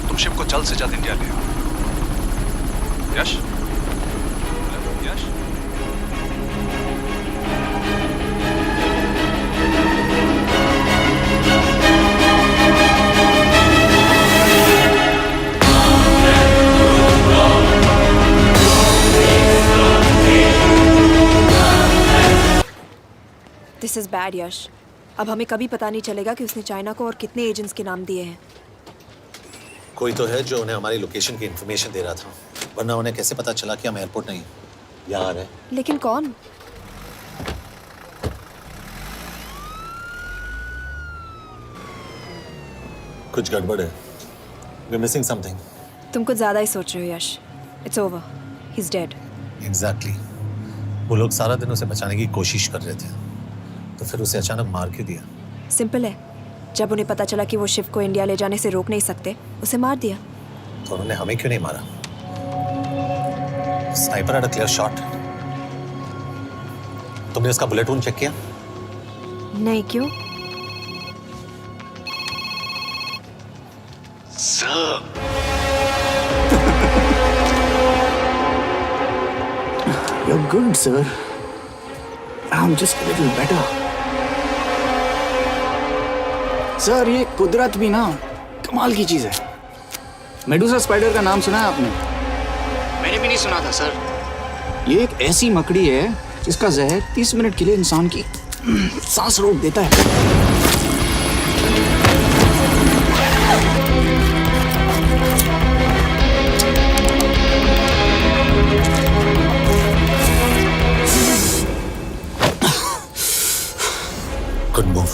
तुम शिव को जल्द से जल्द इंडिया ले आओ। यश, यश, दिस इज बैड यश। अब हमें कभी पता नहीं चलेगा कि उसने चाइना को और कितने एजेंट्स के नाम दिए हैं। कोई तो है जो उन्हें हमारी लोकेशन की इंफॉर्मेशन दे रहा था, वरना उन्हें कैसे पता चला कि हम एयरपोर्ट नहीं यहाँ आ रहे हैं? लेकिन कौन? कुछ गड़बड़ है। We're missing something. तुम कुछ ज्यादा ही सोच रहे हो Yash. It's over, he is dead. Exactly. वो लोग सारा दिन उसे बचाने की कोशिश कर रहे थे, तो फिर उसे अचानक मार क्यों दिया? सिंपल है, जब उन्हें पता चला कि वो शिव को इंडिया ले जाने से रोक नहीं सकते, उसे मार दिया। तो उन्होंने हमें क्यों नहीं मारा? Sniper had a clear shot. तुमने उसका बुलेट वूंड चेक किया? नहीं, क्यों? You're good, sir. I'm just a little better. Sir, ये कुदरत भी ना कमाल की चीज है। मेडुसा स्पाइडर का नाम सुना है आपने? मैंने भी नहीं सुना था सर। ये एक ऐसी मकड़ी है जिसका जहर 30 मिनट के लिए इंसान की सांस रोक देता है। गुड मूव,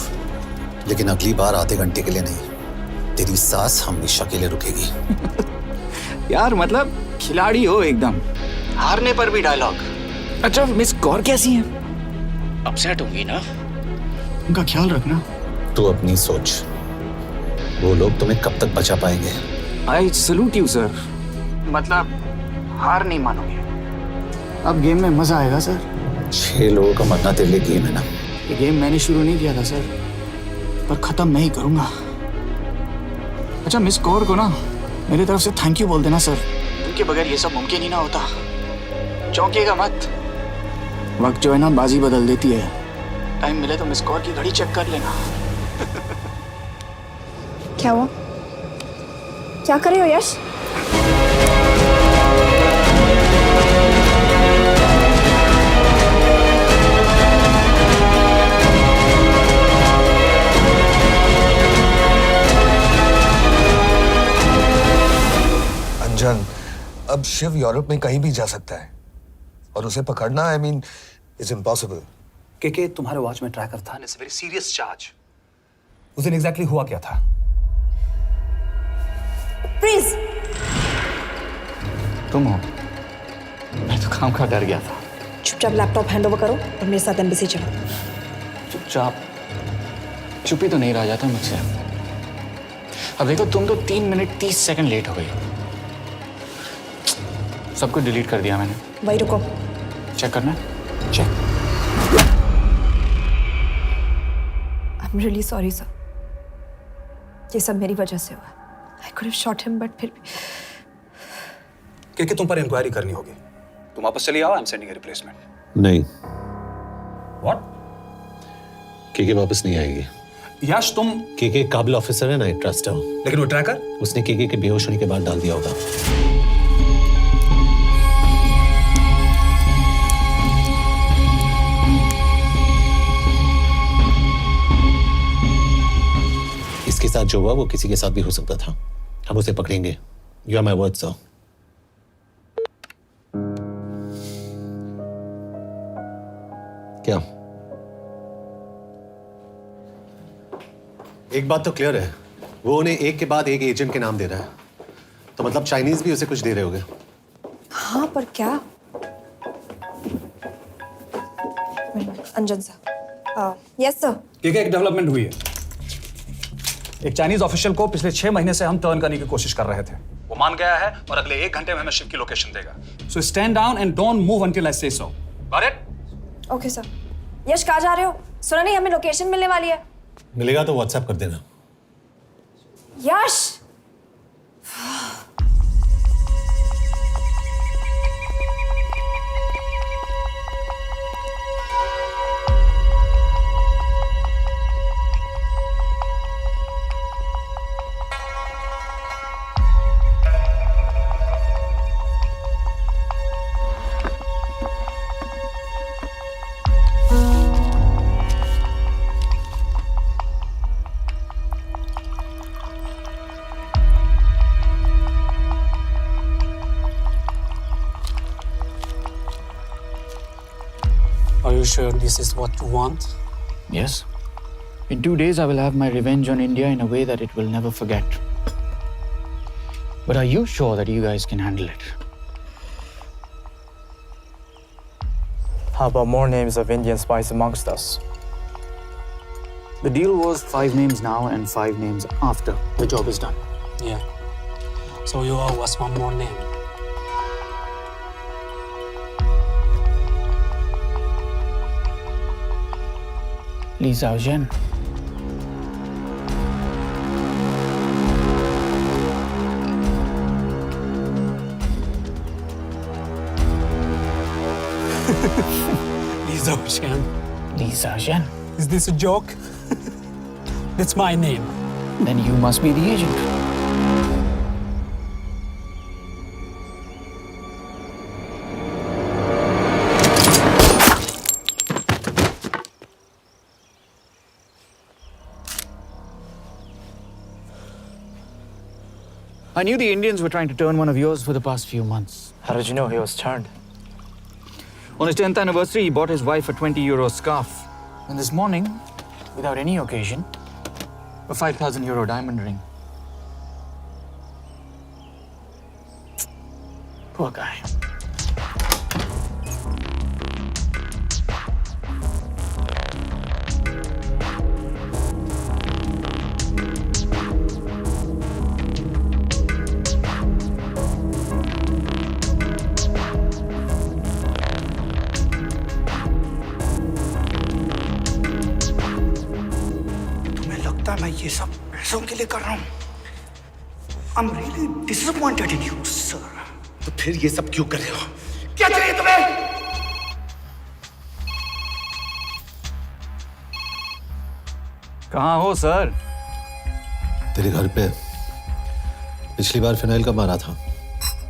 लेकिन अगली बार आधे घंटे के लिए नहीं, तेरी सांस हमेशा के लिए रुकेगी। यार मतलब खिलाड़ी हो एकदम, हारने पर भी डायलॉग। अच्छा, मिस कौर कैसी हैं? अपसेट होंगी ना, उनका ख्याल रखना। तू अपनी सोच, वो लोग तुम्हें कब तक बचा पाएंगे? I salute you sir. मतलब हार नहीं मानोगे। अब गेम में मजा आएगा सर। 6 लोगों का मरना तेरे लिए गेम है ना? ये गेम मैंने शुरू नहीं किया था सर, पर खत्म मैं ही करूंगा। अच्छा, मिस कौर को ना मेरी तरफ से थैंक यू बोल देना सर। उनके बगैर ये सब मुमकिन ही ना होता। चौंकिएगा मत, वक्त जो है ना बाजी बदल देती है। टाइम मिले तो मिस कौर की घड़ी चेक कर लेना। क्या हुआ? क्या कर रहे हो यश? अंजन, अब शिव यूरोप में कहीं भी जा सकता है और उसे पकड़ना, आई मीन, इज इम्पॉसिबल। के तुम्हारे वॉच में ट्रैकर था, इट्स वेरी सीरियस चार्ज। उस दिन एग्जैक्टली हुआ क्या था? प्लीज। तुम हो? मैं तो काम का डर गया था। चुपचाप लैपटॉप हैंड ओवर करो और मेरे साथ एम्बेसी चलो। चुपचाप? चुपी तो नहीं रहा जाता मुझसे। अब देखो, तुम तो 3 मिनट 30 सेकंड लेट हो गई। सब कुछ डिलीट कर दिया मैंने। वही रुको, चेक करना? Check. I am really sorry sir, ये सब मेरी वजह से हुआ। I could have shot him, but फिर भी। के तुम पर इंक्वायरी करनी होगी। तुम वापस चली आओ, I am sending a replacement. नहीं। व्हाट? के वापस नहीं आएगी। यश, तुम के काबिल ऑफिसर है ना, ट्रस्ट है। लेकिन वो ट्रैकर? उसने के बेहोश होने के बाद डाल दिया होगा। इसके साथ जो हुआ वो किसी के साथ भी हो सकता था। हम उसे पकड़ेंगे। You are my word sir. क्या? एक बात तो क्लियर है, वो उन्हें एक के बाद एक एजेंट के नाम दे रहा है, तो मतलब चाइनीज भी उसे कुछ दे रहे होंगे। हाँ, पर क्या? अंजन सर। Yes sir. एक डेवलपमेंट हुई है। एक चाइनीज ऑफिशियल को पिछले 6 महीने से हम टर्न करने की कोशिश कर रहे थे। वो मान गया है और अगले 1 घंटे में हमें शिव की लोकेशन देगा। So stand down and don't move until I say so. Got it? Okay sir. Yash, कहाँ जा रहे हो? सुना नहीं, हमें लोकेशन मिलने वाली है। मिलेगा तो व्हाट्सएप कर देना। यश Are you sure this is what you want? Yes. In 2 days, I will have my revenge on India in a way that it will never forget. But are you sure that you guys can handle it? How about more names of Indian spies amongst us? The deal was 5 names now and 5 names after the job is done. Yeah. So you owe us one more name. Li Xiaozhen. Li Xiaozhen. Li Xiaozhen. Is this a joke? That's my name. Then you must be the agent. I knew the Indians were trying to turn one of yours for the past few months. How did you know he was turned? On his 10th anniversary, he bought his wife a 20-euro scarf. And this morning, without any occasion, a 5,000-euro diamond ring. Poor guy. मैं ये सब पैसों के लिए कर रहा हूँ। I'm really disappointed in you, sir. तो फिर ये सब क्यों कर रहे हो? क्या चाहिए तुम्हें? कहाँ हो सर? तेरे घर पे पिछली बार फिनाइल कब मारा था?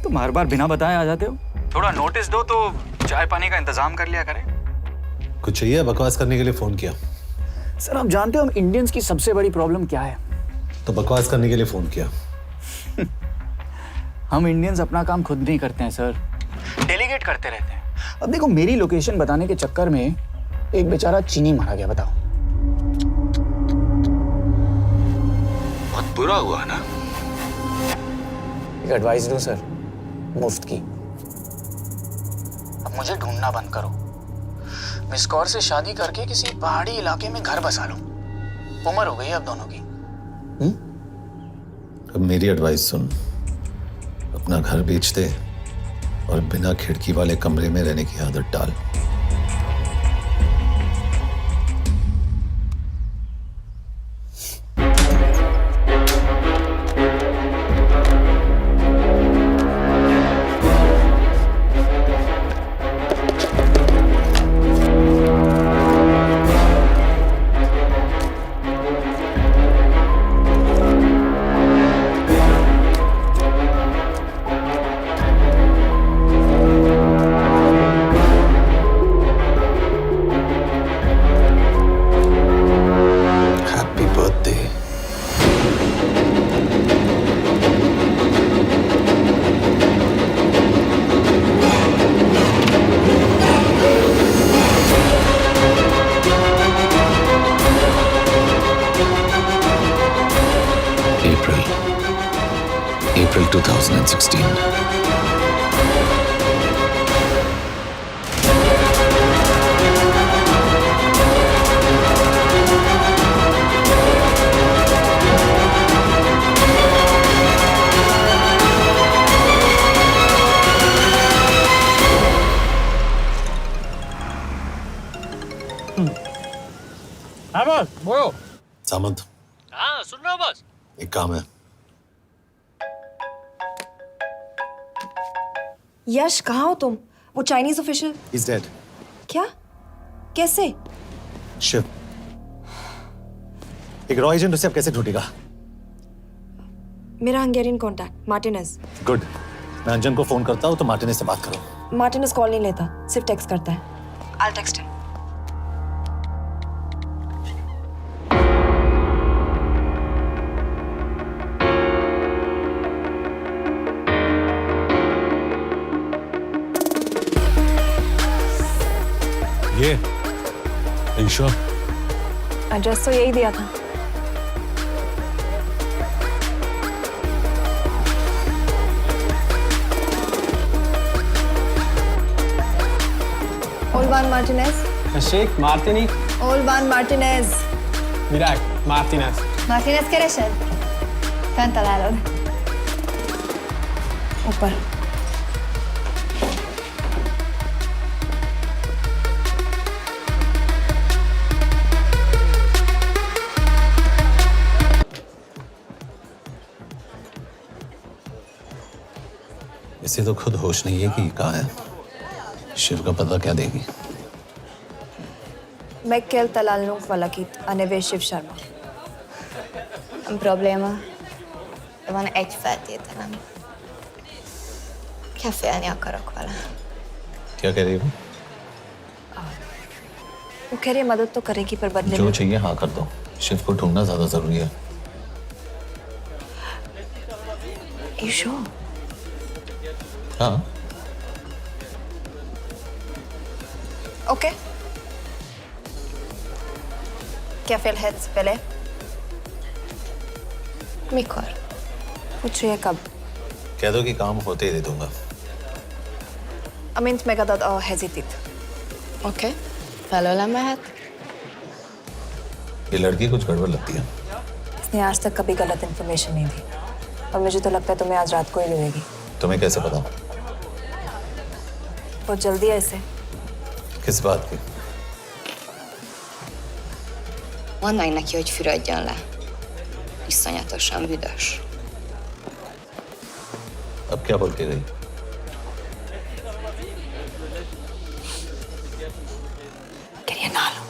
तुम हर बार बिना बताए आ जाते हो। थोड़ा नोटिस दो तो चाय पानी का इंतजाम कर लिया करें। कुछ चाहिए? बकवास करने के लिए फोन किया। सर आप जानते हो हम इंडियंस की सबसे बड़ी प्रॉब्लम क्या है? तो बकवास करने के लिए फोन किया। हम इंडियंस अपना काम खुद नहीं करते हैं सर, डेलीगेट करते रहते हैं। अब देखो मेरी लोकेशन बताने के चक्कर में एक बेचारा चीनी मारा गया, बताओ। बहुत बुरा हुआ ना? एक एडवाइस दो सर, मुफ्त की। अब मुझे ढूंढना बंद करो। मिस कौर से शादी करके किसी पहाड़ी इलाके में घर बसा लो। उम्र हो गई अब दोनों की। अब मेरी एडवाइस सुन, अपना घर बेच दे और बिना खिड़की वाले कमरे में रहने की आदत डाल। April 2016. हाँ बस बोलो। सामंत, हाँ सुन रहा हूँ बस। एक काम है। यश कहाँ हो तुम? वो चाइनीज ऑफिशियल He's dead. क्या? कैसे? शिव, एक रॉ एजेंट उसे अब कैसे ढूंढेगा? मेरा हंगेरियन कॉन्टैक्ट मार्टिनेज। गुड, मैं अंजन को फोन करता हूँ तो मार्टिनेज से बात करो। मार्टिनेज कॉल नहीं लेता, सिर्फ टेक्स्ट करता है। I'll text him. ये ईशो एड्रेस तो यही दिया था। Olvan Martinez. Sheikh Martini. Olvan Martinez. Virág Martinez. Martinez keresed? Fent találod. ऊपर। इसे तो खुद होश नहीं है कि कहाँ है। शिव का पता क्या देगी? Megkél találnunk valakit, a neve Shiv Sharma. Probléma. Van egy feltételem. Kefélni akarok vele. क्या कह रही हो? वो कह रही है मदद तो करेगी पर बदले जो में। चाहिए हाँ कर दो। शिव को ढूंढना ज्यादा जरूरी है। You sure? हाँ। Okay. Kefélhetsz vele? Mikor? पूछ रही है कब? कह दो कि काम होते ही दे दूंगा। Amint megadod a hezitit. Oké. Felőlem mehet? ये लड़की कुछ गड़बड़ लगती है। इसने आज तक कभी गलत इन्फॉर्मेशन नहीं दी और मुझे तो लगता है तुम्हें आज रात को ही मिलेगी। तुम्हें कैसे पता? बहुत जल्दी है इसे। किस बात की? Mondd meg neki, hogy fürödjön le. Iszonyatosan büdös. अब क्या बोल के गई? करिए ना लो।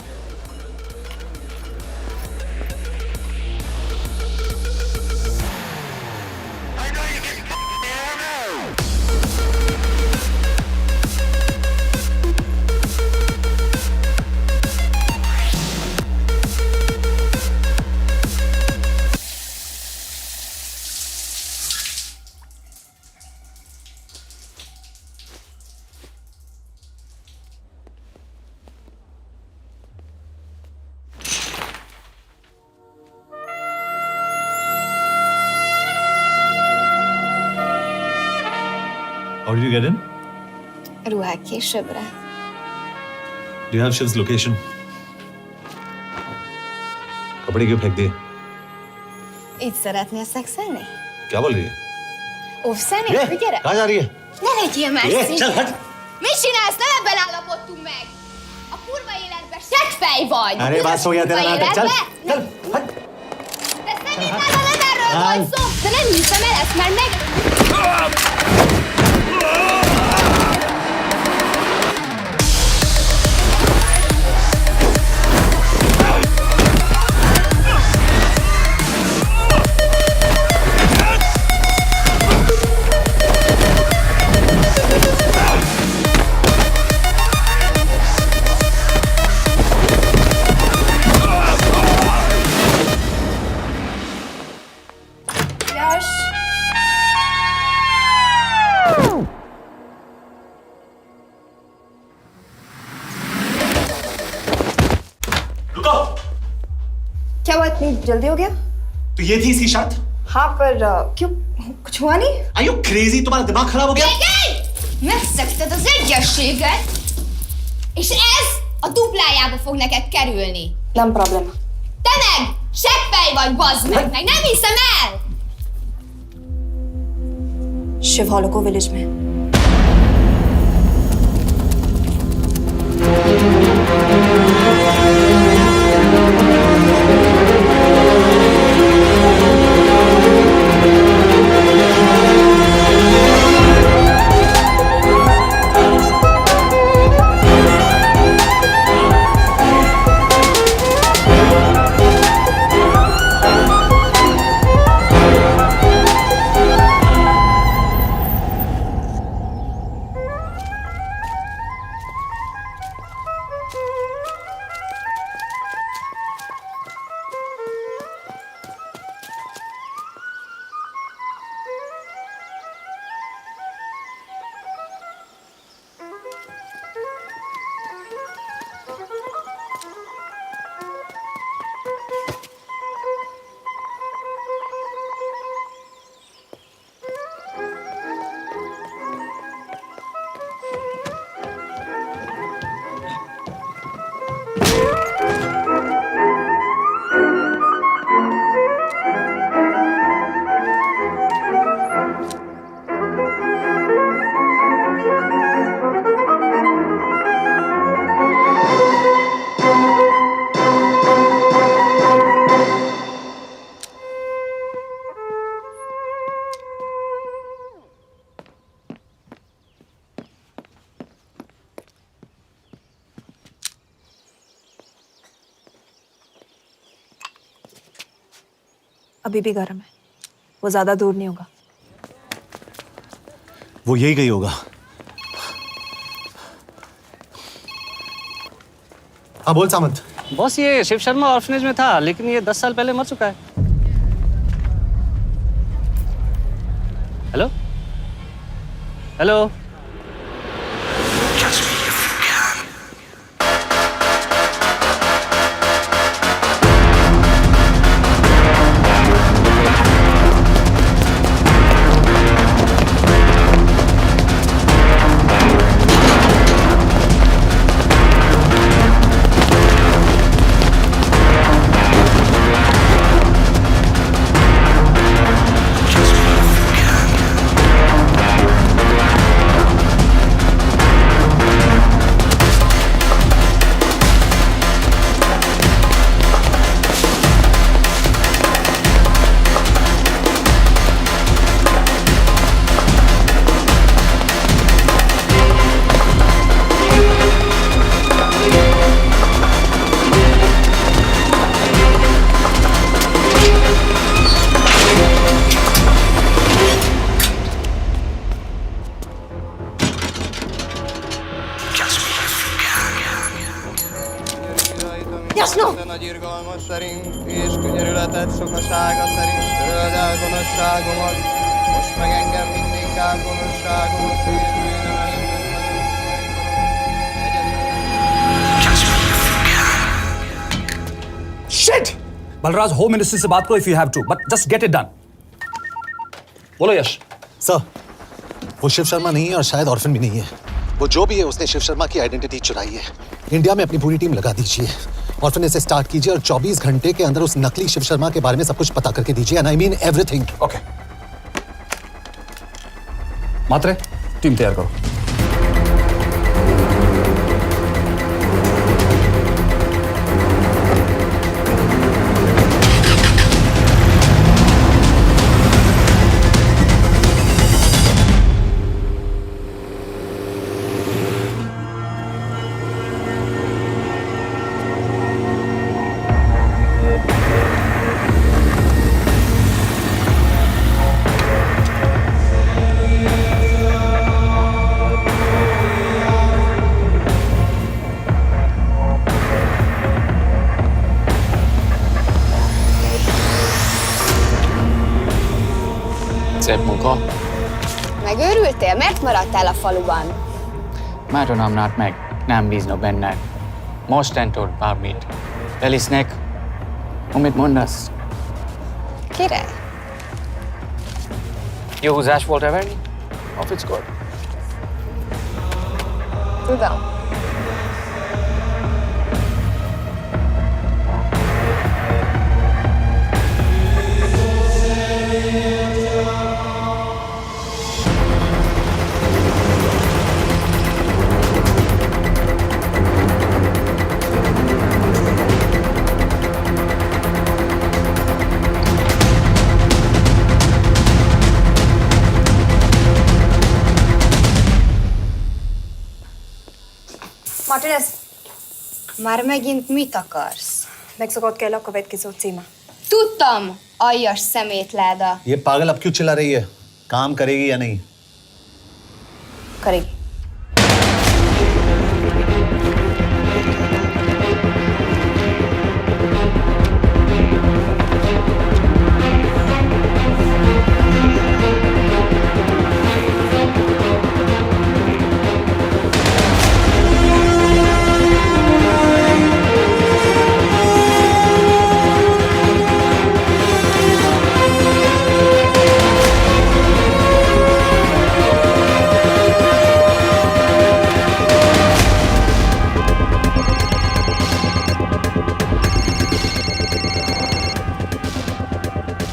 How did you get in? Ruhák későbbre. Do you have Shiv's location? कपड़े क्यों फेंक दिए? Így szeretnél szexelni? क्या बोल रही है? Óvszeni? ये, Gyere! कहाँ जा रही है? Ne legyél már ये, szín! चल हट! Mit csinálsz? Nem ebben állapodtunk meg! A kurva életben seggfej vagy! अरे बात हो गया तेरा नाटक, चल चल हट। De szerintem nem erről van szó! De nem hiszem el ezt, mert meg... यश रुको। क्या हुआ इतनी जल्दी हो गया? तो ये थी इसकी शर्त? हाँ पर क्यों कुछ हुआ नहीं? Are you crazy? तुम्हारा दिमाग खराब हो गया? Megszegted az egyességet, és ez a duplájába fog neked kerülni. Nem probléma. Te meg seggfej vagy, bazd meg nem hiszem el! Shiv हॉलोको विलेज में। अभी भी गर्म है, वो ज्यादा दूर नहीं होगा। वो यही गई होगा। हाँ बोल सामंत। बॉस ये शिव शर्मा ऑर्फनेज में था, लेकिन ये 10 साल पहले मर चुका है। Hello hello. Nagyirgalmas szerint és könyörületet sokasága szerint töröld el gonoszságomat, most meg engem mindinkább gonoszságomot Shit! Balraj, home ministry से बात करो if you have to, but just get it done. बोलो यश। सर, वो शिव शर्मा नहीं है और शायद ऑर्फन भी नहीं है। वो जो भी है उसने शिव शर्मा की आइडेंटिटी चुराई है। इंडिया में अपनी पूरी टीम लगा दीजिए, ऑर्फनेज से स्टार्ट कीजिए और 24 घंटे के अंदर उस नकली शिव शर्मा के बारे में सब कुछ पता करके दीजिए। And I mean everything. Okay. Matre, team तैयार करो। Szép munka. Megőrültél? Miért maradtál a faluban? Mátonám meg, nem bízna benned. Mostantól bármit. Elisnek, amit mondasz. Király. Jó húzás volt-e verni? A fickót? Tudom. Martinez, Már megint mit akarsz? megszokott kell a következő címe. Tudtam, aljas szemétláda. ये पागल अब क्यों चिल्ला रही है? काम करेगी या नहीं? करेगी।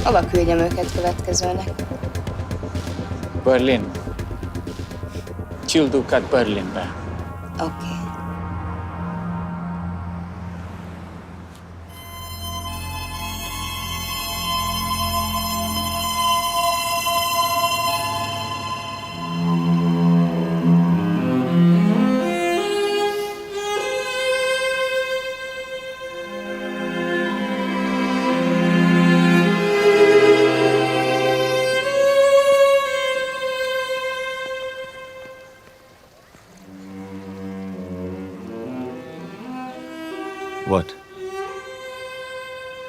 Hova küldjem őket következőnek? Berlin. Küld őket Berlinbe. Oké.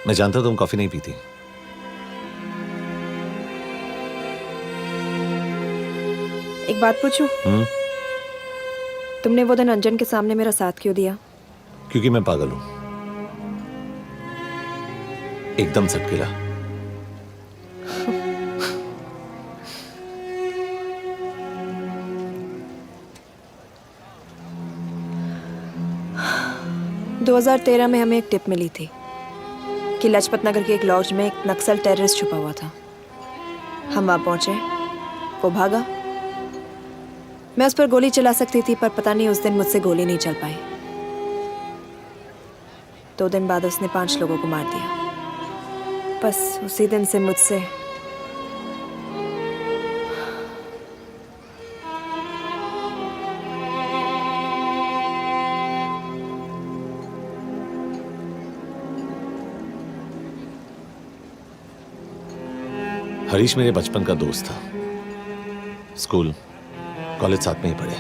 मैं जानता तुम कॉफी नहीं पीती। एक बात पूछूं? तुमने वो दिन अंजन के सामने मेरा साथ क्यों दिया? क्योंकि मैं पागल हूं, एकदम सटकेला। – 2013 में हमें एक टिप मिली थी कि लाजपत नगर के एक लॉज में एक नक्सल टेररिस्ट छुपा हुआ था। हम वहां पहुंचे, वो भागा। मैं उस पर गोली चला सकती थी, पर पता नहीं उस दिन मुझसे गोली नहीं चल पाई। 2 दिन बाद उसने 5 लोगों को मार दिया। बस उसी दिन से मुझसे हरीश मेरे बचपन का दोस्त था। स्कूल कॉलेज साथ में ही पढ़े,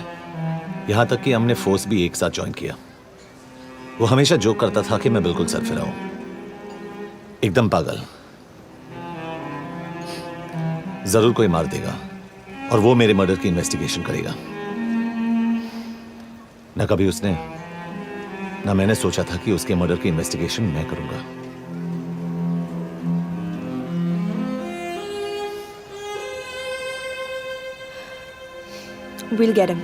यहां तक कि हमने फोर्स भी एक साथ ज्वाइन किया। वो हमेशा जोक करता था कि मैं बिल्कुल सरफिरा हूं, एकदम पागल। जरूर कोई मार देगा और वो मेरे मर्डर की इन्वेस्टिगेशन करेगा। न कभी उसने न मैंने सोचा था कि उसके मर्डर की इन्वेस्टिगेशन मैं करूंगा। We'll get him.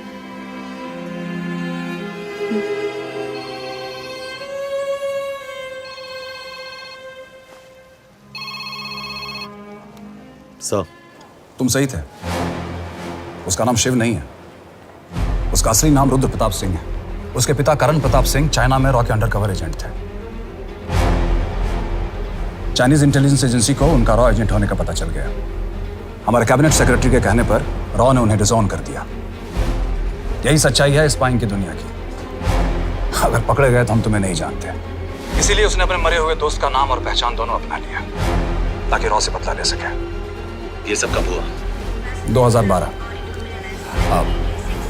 सर, तुम सही थे। उसका नाम शिव नहीं है, उसका असली नाम रुद्र प्रताप सिंह है। उसके पिता करण प्रताप सिंह चाइना में रॉ के अंडरकवर एजेंट थे। चाइनीज इंटेलिजेंस एजेंसी को उनका रॉ एजेंट होने का पता चल गया। हमारे कैबिनेट सेक्रेटरी के कहने पर रॉ ने उन्हें डिसऑन कर दिया। यही सच्चाई है स्पाइंग की दुनिया की। अगर पकड़े गए तो हम तुम्हें नहीं जानते, इसीलिए उसने अपने मरे हुए दोस्त का नाम और पहचान दोनों अपना लिया ताकि रॉ से बदला ले सके। ये सब कब हुआ? 2012। अब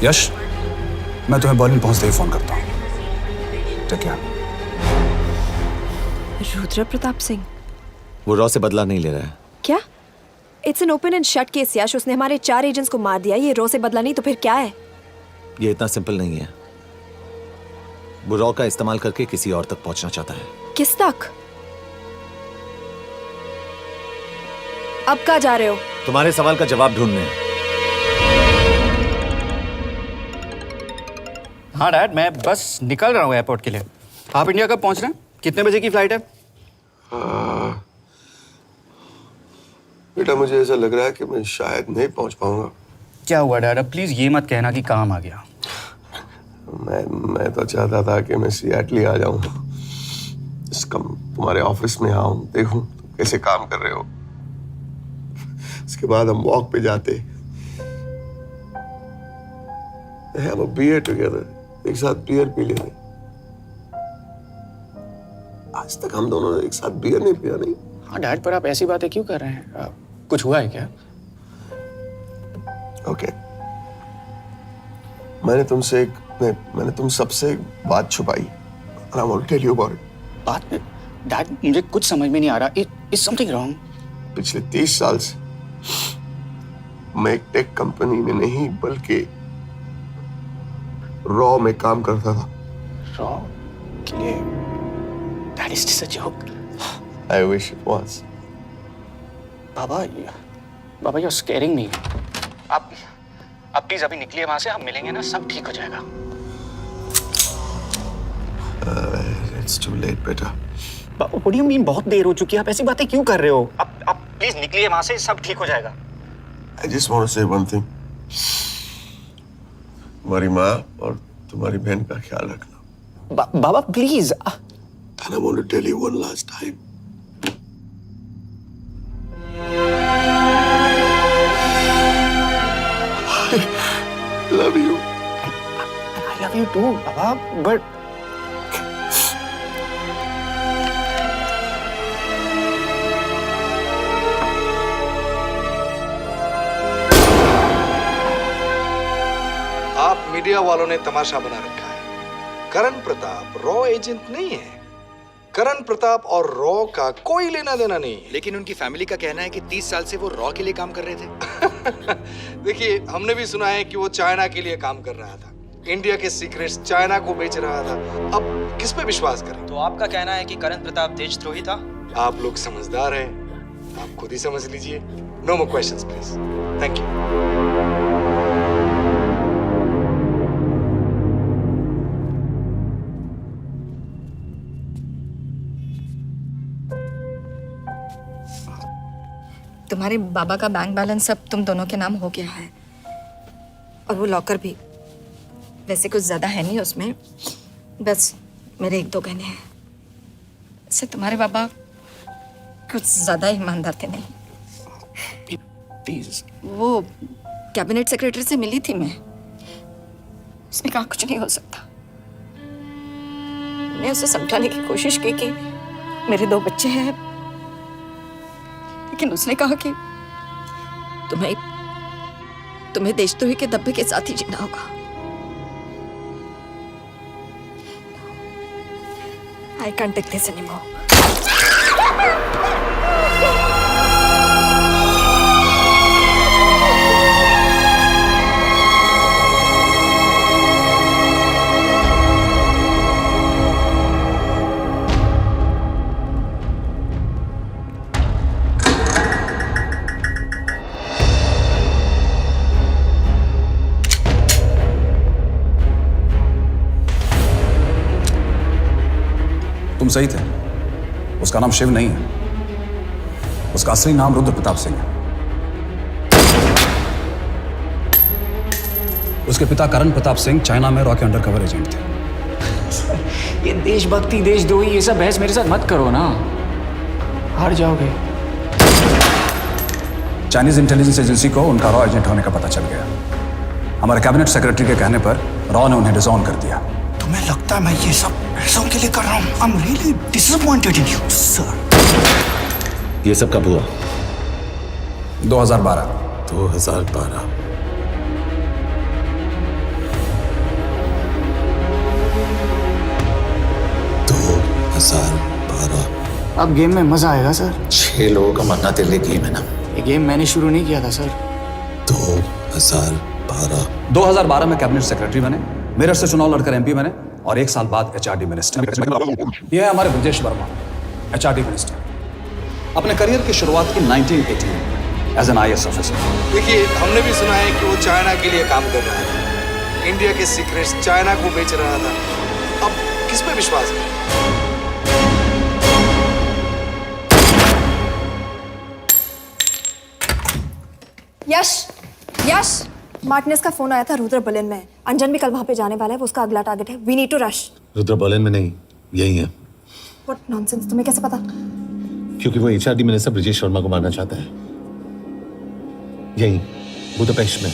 यश, मैं तुम्हें बर्लिन पहुंचते ही फोन करता हूँ। ठीक है। रुद्र प्रताप सिंह वो रॉ से बदला नहीं ले रहा है। क्या? It's an open and shut case Yash. उसने हमारे 4 एजेंट्स को मार दिया। ये रॉ से बदला नहीं तो फिर क्या है? ये इतना सिंपल नहीं है। वो रॉ का इस्तेमाल करके किसी और तक पहुंचना चाहता है। किस तक? अब कहाँ जा रहे हो? तुम्हारे सवाल का जवाब ढूंढने। हाँ डैड, मैं बस निकल रहा हूँ एयरपोर्ट के लिए। आप इंडिया कब पहुंच रहे हैं? कितने बजे की फ्लाइट है? बेटा, मुझे ऐसा लग रहा है कि मैं शायद नहीं पहुंच पाऊंगा। क्या हुआ डैड? अब प्लीज ये मत कहना कि काम आ गया। मैं तो चाहता था कि मैं सियाटली आ जाऊं, तुम्हारे ऑफिस में आऊं, देखूं तुम कैसे काम कर रहे हो। उसके बाद हम वॉक पे जाते, have a beer together, एक साथ बियर पी लेते। आज तक हम दोनों ने एक साथ बियर नहीं पिया। नहीं। हाँ डैड, पर आप ऐसी बातें क्यों कर रहे हैं? कुछ हुआ है क्या? ओके। मैंने तुम सबसे एक बात छुपाई। And I want to tell you about it. बात? डैड, मुझे कुछ समझ में नहीं आ रहा। Is something wrong? पिछले 30 साल से मैं एक टेक कंपनी में नहीं बल्कि रॉ में काम करता था। रॉ के लिए? That is just a joke. I wish it was. Baba, you're scaring me. आप प्लीज अभी निकलिए वहां से, आप मिलेंगे ना, सब ठीक हो जाएगा। It's too late, बेटा। What do you mean बहुत देर हो चुकी है? आप ऐसी बातें क्यों कर रहे हो? आप प्लीज निकलिए वहां से, सब ठीक हो जाएगा। I just want to say one thing. तुम्हारी माँ और तुम्हारी बहन का ख्याल रखना। बाबा please. And I want to tell you one last time. I love you. I love you too, Baba, but आप मीडिया वालों ने तमाशा बना रखा है। करण प्रताप रॉ एजेंट नहीं है। करण प्रताप और रॉ का कोई लेना देना नहीं है। लेकिन उनकी फैमिली का कहना है कि 30 साल से वो रॉ के लिए काम कर रहे थे। देखिए, हमने भी सुना है कि वो चाइना के लिए काम कर रहा था, इंडिया के सीक्रेट्स चाइना को बेच रहा था। अब किस पे विश्वास करें? तो आपका कहना है कि करण प्रताप देशद्रोही था? आप लोग समझदार हैं, आप खुद ही समझ लीजिए। No more questions please. Thank you. तुम्हारे बाबा का बैंक बैलेंस अब तुम दोनों के नाम हो गया है, और वो लॉकर भी। वैसे कुछ ज्यादा है नहीं उसमें, बस मेरे 1-2 गहने हैं। वैसे तुम्हारे बाबा कुछ ज्यादा ईमानदार थे नहीं। प्लीज। वो कैबिनेट सेक्रेटरी से मिली थी मैं, उसने कहा कुछ नहीं हो सकता। मैं उसे समझाने की कोशिश की कि मेरे 2 बच्चे हैं, लेकिन उसने कहा कि तुम्हें देशद्रोही के दब्बे के साथ ही जीना होगा। I can't take this anymore. तुम सही थे, उसका नाम शिव नहीं है, उसका असली नाम रुद्र प्रताप सिंह है। उसके पिता करण प्रताप सिंह चाइना में रॉ के अंडरकवर एजेंट थे। ये देशभक्ति देशद्रोही ये सब बहस मेरे साथ मत करो ना, हार जाओगे। चाइनीज इंटेलिजेंस एजेंसी को उनका रॉ एजेंट होने का पता चल गया। हमारे कैबिनेट सेक्रेटरी के कहने पर रॉ ने उन्हें डिसऑन कर दिया। तुम्हें लगता है मैं ये सब पैसों के लिए कर रहा हूँ? I'm really disappointed in you, sir. ये सब कब हुआ? 2012। 2012। अब गेम में मजा आएगा सर। 6 लोगों का मरना तेरे लिए गेम है ना? ये गेम मैंने शुरू नहीं किया था सर। 2012। 2012 में कैबिनेट सेक्रेटरी बने, मेरठ से चुनाव लड़कर एमपी बने, और 1 साल बाद एचआरडी मिनिस्टर। ये है हमारे ब्रजेश वर्मा, एचआरडी मिनिस्टर। अपने करियर की शुरुआत की 1980 में एज एन IAS ऑफिसर। देखिए, हमने भी सुना है कि वो चाइना के लिए काम कर रहा था, इंडिया के सीक्रेट्स चाइना को बेच रहा था। अब किस पे विश्वास करें? यश, मार्टिनेस का फोन आया था रुद्र बर्लिन में। अंजन भी कल वहां पे जाने वाला है, वो उसका अगला टारगेट है। We need to rush. Rudra Berlin में नहीं, यही है। व्हाट नॉनसेंस, तुम्हें कैसे पता? क्योंकि वो HRD मिनिस्टर ब्रजेश शर्मा को मारना चाहता है, यही बुदापेस्ट में।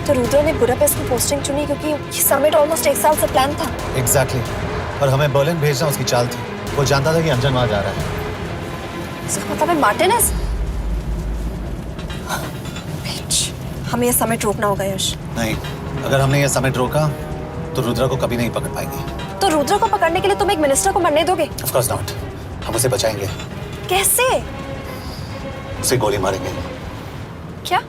तो रुद्र ने बुडापेस्ट की पोस्टिंग चुनी क्योंकि ये समिट ऑलमोस्ट 1 साल से प्लान था। एग्जैक्टली और हमें बर्लिन भेजना उसकी चाल थी। वो जानता था कि अंजन वहां जा रहा है। इसका मतलब है मार्टिनेज। हमें ये समिट रोकना होगा यश। नहीं, अगर हमने ये समिट रोका तो रुद्र को कभी नहीं पकड़ पाएंगे। तो रुद्र को पकड़ने के लिए तुम एक मिनिस्टर को मरने दोगे? Of course not. हम उसे बचाएंगे। कैसे? उसे गोली मारेंगे। क्या?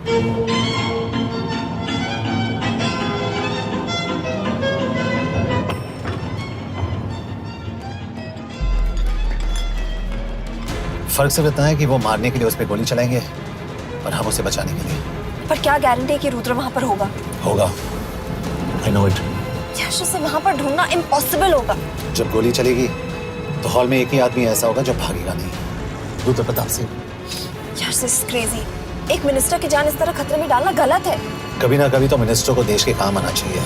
फर्क सिर्फ इतना है कि वो मारने के लिए उस पर गोली चलाएंगे और हम उसे बचाने के लिए। पर क्या गारंटी है कि रुद्र वहां पर होगा? होगा। I know it। यश, उसे वहां पर ढूंढना इम्पॉसिबल होगा। जब गोली चलेगी तो हॉल में एक ही आदमी ऐसा होगा जो भागेगा नहीं। रुद्र प्रताप सिंह। यश, दिस इज क्रेजी। एक मिनिस्टर की जान इस तरह खतरे में डालना गलत है। कभी ना कभी तो मिनिस्टर को देश के काम आना चाहिए।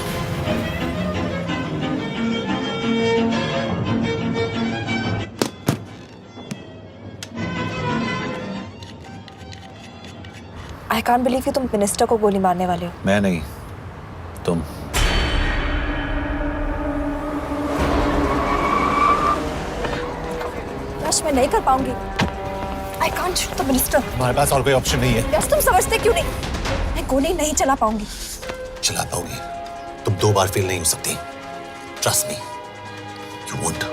आई कांट बिलीव कि तुम मिनिस्टर को गोली मारने वाले हो। मैं नहीं, तुम। यश, मैं नहीं कर पाऊंगी। I can't shoot the minister. हमारे पास और कोई ऑप्शन नहीं है। यश, तुम समझते क्यों नहीं? मैं गोली नहीं चला पाऊंगी। चला पाओगी। तुम 2 बार फेल नहीं हो सकती। Trust me, you won't.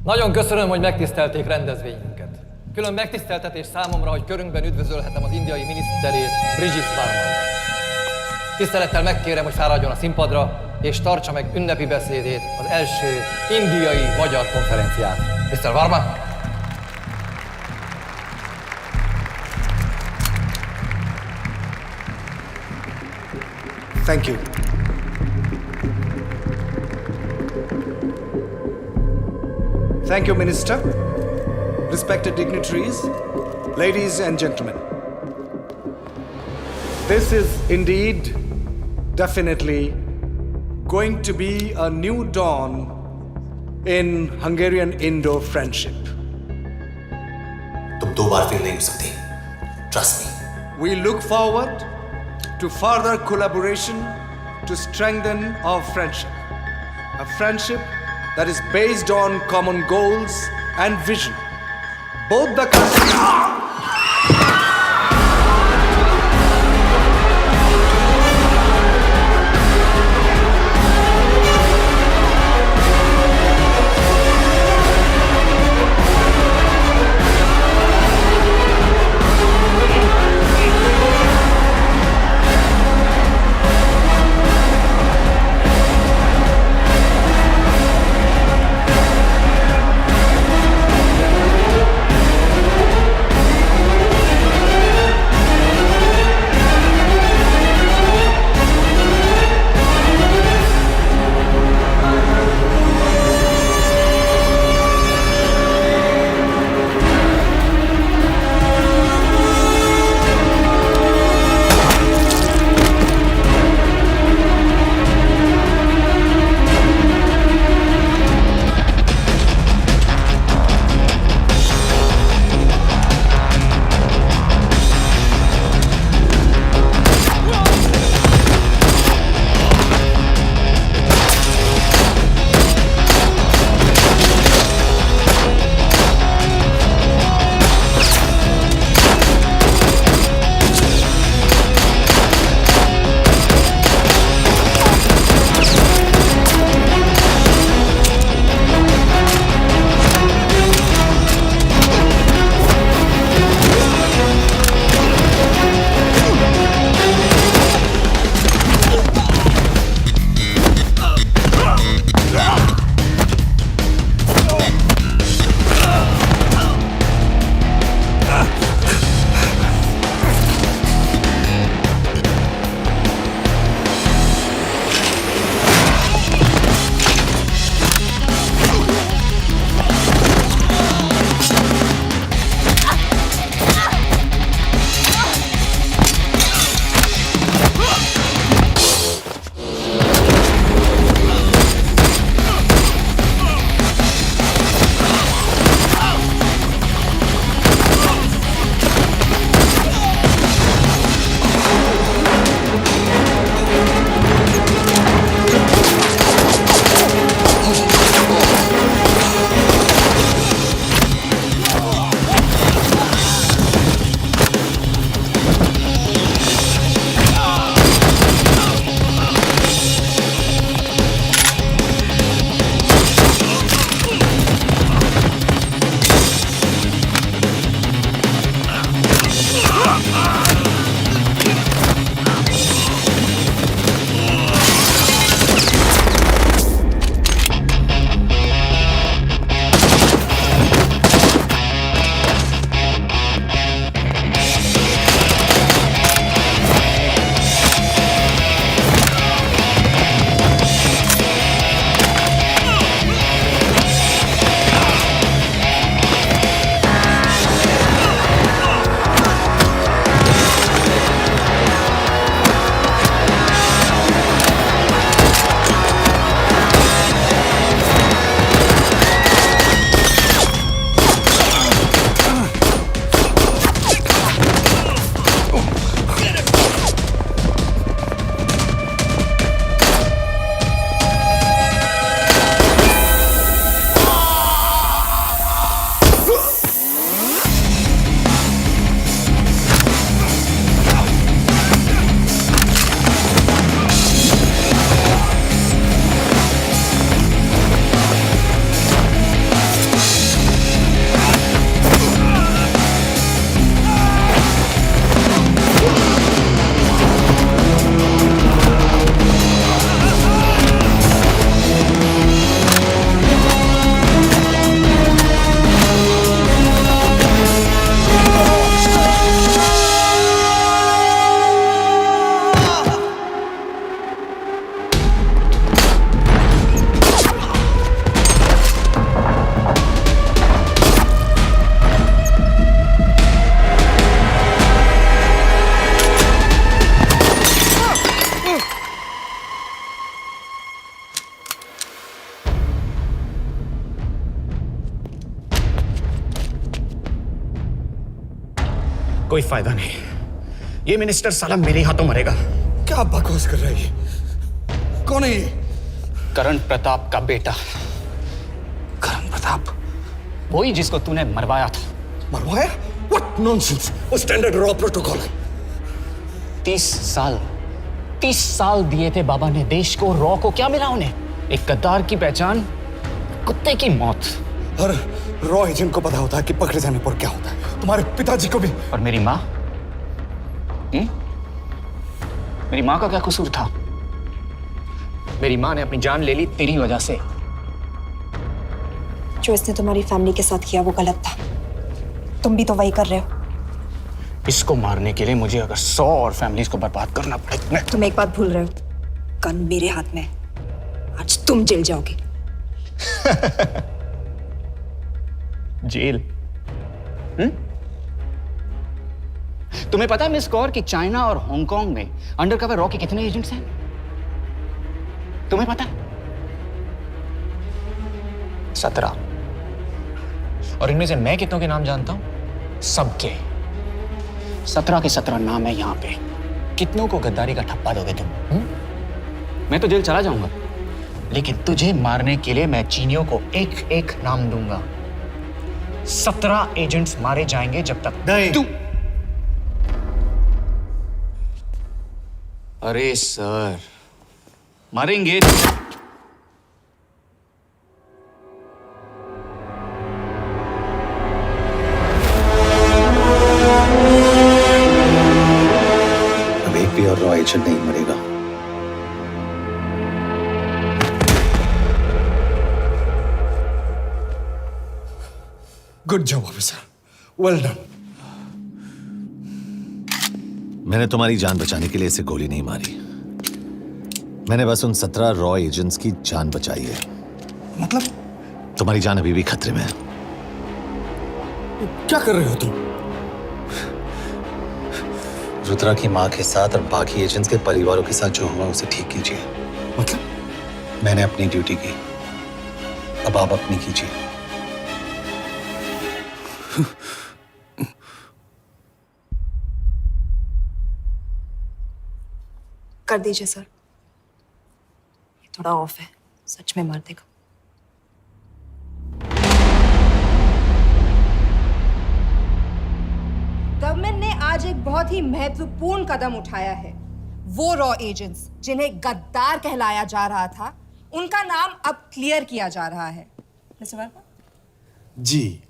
Nagyon köszönöm, hogy megtisztelték rendezvényünket. Külön megtiszteltetés számomra, hogy körünkben üdvözölhetem az indiai miniszterét, Brigitte Varma. Tisztelettel megkérem, hogy fáradjon a színpadra, és tartsa meg ünnepi beszédét az első indiai-magyar konferenciát. Mr. Varma? Thank you. Thank you, Minister. Respected dignitaries, ladies and gentlemen. This is indeed, definitely, going to be a new dawn in Hungarian-Indo friendship. तुम 2 बार fail नहीं हो सकती। Trust me. We look forward to further collaboration to strengthen our friendship. A friendship that is based on common goals and vision. Both the countries... कोई फायदा नहीं। ये minister साला मेरे हाथों मरेगा। क्या बकवास कर रही है? कौन है ये? करण प्रताप का बेटा। करण प्रताप? वही जिसको तूने मरवाया था। मरवाया? What nonsense! वो स्टैंडर्ड रॉ प्रोटोकॉल है। 30 साल दिए थे बाबा ने देश को। रॉ को क्या मिला उन्हें? एक गद्दार की पहचान, कुत्ते की मौत। हर रॉ एजेंट को पता होता है कि पकड़े जाने पर क्या होता है। तुम्हारे पिताजी को भी। और मेरी माँ? मेरी माँ का क्या कसूर था? मेरी माँ ने अपनी जान ले ली तेरी वजह से। जो इसने तुम्हारी फैमिली के साथ किया वो गलत था। तुम भी तो वही कर रहे हो। इसको मारने के लिए मुझे अगर 100 और फैमिलीज को बर्बाद करना पड़े। तुम एक बात भूल रहे हो, गन मेरे हाथ में। आज तुम जेल जाओगे। जेल? तुम्हें पता है मिस कौर कि चाइना और हांगकांग में अंडरकवर रॉ के कितने एजेंट्स हैं? तुम्हें पता है? 17। और इनमें से मैं कितनों के नाम जानता हूं? सबके। 17 के 17 नाम है यहां पे। कितनों को गद्दारी का ठप्पा दोगे तुम? मैं तो जेल चला जाऊंगा, लेकिन तुझे मारने के लिए मैं चीनियों को एक एक नाम दूंगा। 17 एजेंट्स मारे जाएंगे जब तक तू। अरे सर, मारेंगे। अब एक भी और रॉ एजेंट नहीं मरेगा। Good job officer, well done. मैंने तुम्हारी जान बचाने के लिए इसे गोली नहीं मारी। मैंने बस उन 17 रॉ एजेंट्स की जान बचाई है। मतलब? तुम्हारी जान अभी भी खतरे में है। क्या कर रहे हो तुम? रुद्रा की मां के साथ और बाकी एजेंट्स के परिवारों के साथ जो हुआ उसे ठीक कीजिए। मतलब? मैंने अपनी ड्यूटी की, अब आप अपनी कीजिए। कर दीजिए सर, ये थोड़ा ऑफ है, सच में मार देगा। गवर्नमेंट ने आज एक बहुत ही महत्वपूर्ण कदम उठाया है। वो रॉ एजेंट्स जिन्हें गद्दार कहलाया जा रहा था, उनका नाम अब क्लियर किया जा रहा है। मिस्टर वर्मा? जी,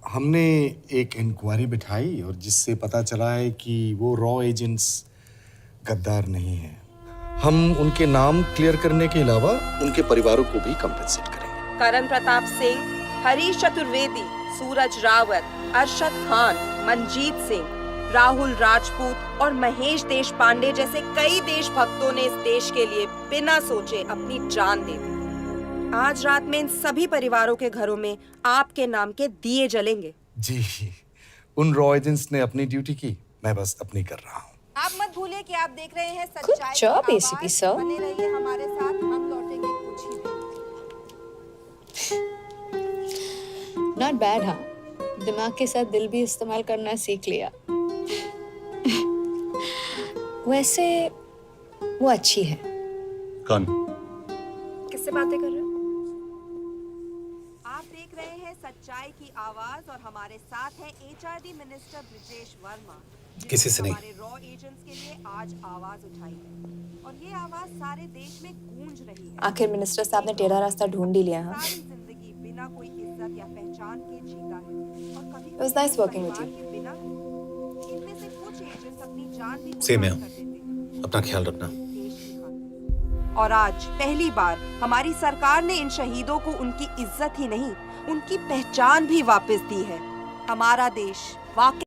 हमने एक इंक्वायरी बिठाई और जिससे पता चला है कि वो रॉ एजेंट्स गद्दार नहीं हैं। हम उनके नाम क्लियर करने के अलावा उनके परिवारों को भी कंपेंसेट करेंगे। करण प्रताप सिंह, हरीश चतुर्वेदी, सूरज रावत, अरशद खान, मनजीत सिंह, राहुल राजपूत और महेश देशपांडे जैसे कई देशभक्तों ने इस देश के लिए बिना सोचे अपनी जान दे दी। आज रात में इन सभी परिवारों के घरों में आपके नाम के दिए जलेंगे। जी, उन रॉ एजेंट्स ने अपनी ड्यूटी की, मैं बस अपनी कर रहा हूँ। आप मत भूलिए कि आप देख रहे हैं सच्चाई job, की ACP आवाज। sir. बने रहिए हमारे साथ, हम लौटेंगे कुछ ही देर। Not bad, हाँ? दिमाग के साथ दिल भी इस्तेमाल करना सीख लिया। वैसे वो अच्छी है। कौन? किससे बातें कर रहे हो? आप देख रहे हैं सच्चाई की आवाज और हमारे साथ है HRD मिनिस्टर ब्रिजेश वर्मा। किसी से नहीं। हमारे रॉ एजेंट्स के लिए आज आवाज उठाई है और ये आवाज सारे देश में गूंज रही है। आखिर मिनिस्टर साहब ने टेढ़ा रास्ता ढूंढ ही लिया। हाँ, सारी जिंदगी बिना कोई इज्जत या पहचान के जीता है और कभी It was nice working with you. बिना इनमें से कुछ एजेंट्स अपनी जान भी सेम है। अपना ख्याल रखना। और आज पहली बार हमारी सरकार ने इन शहीदों को उनकी इज्जत ही नहीं, उनकी पहचान भी वापस दी है। हमारा देश वाकई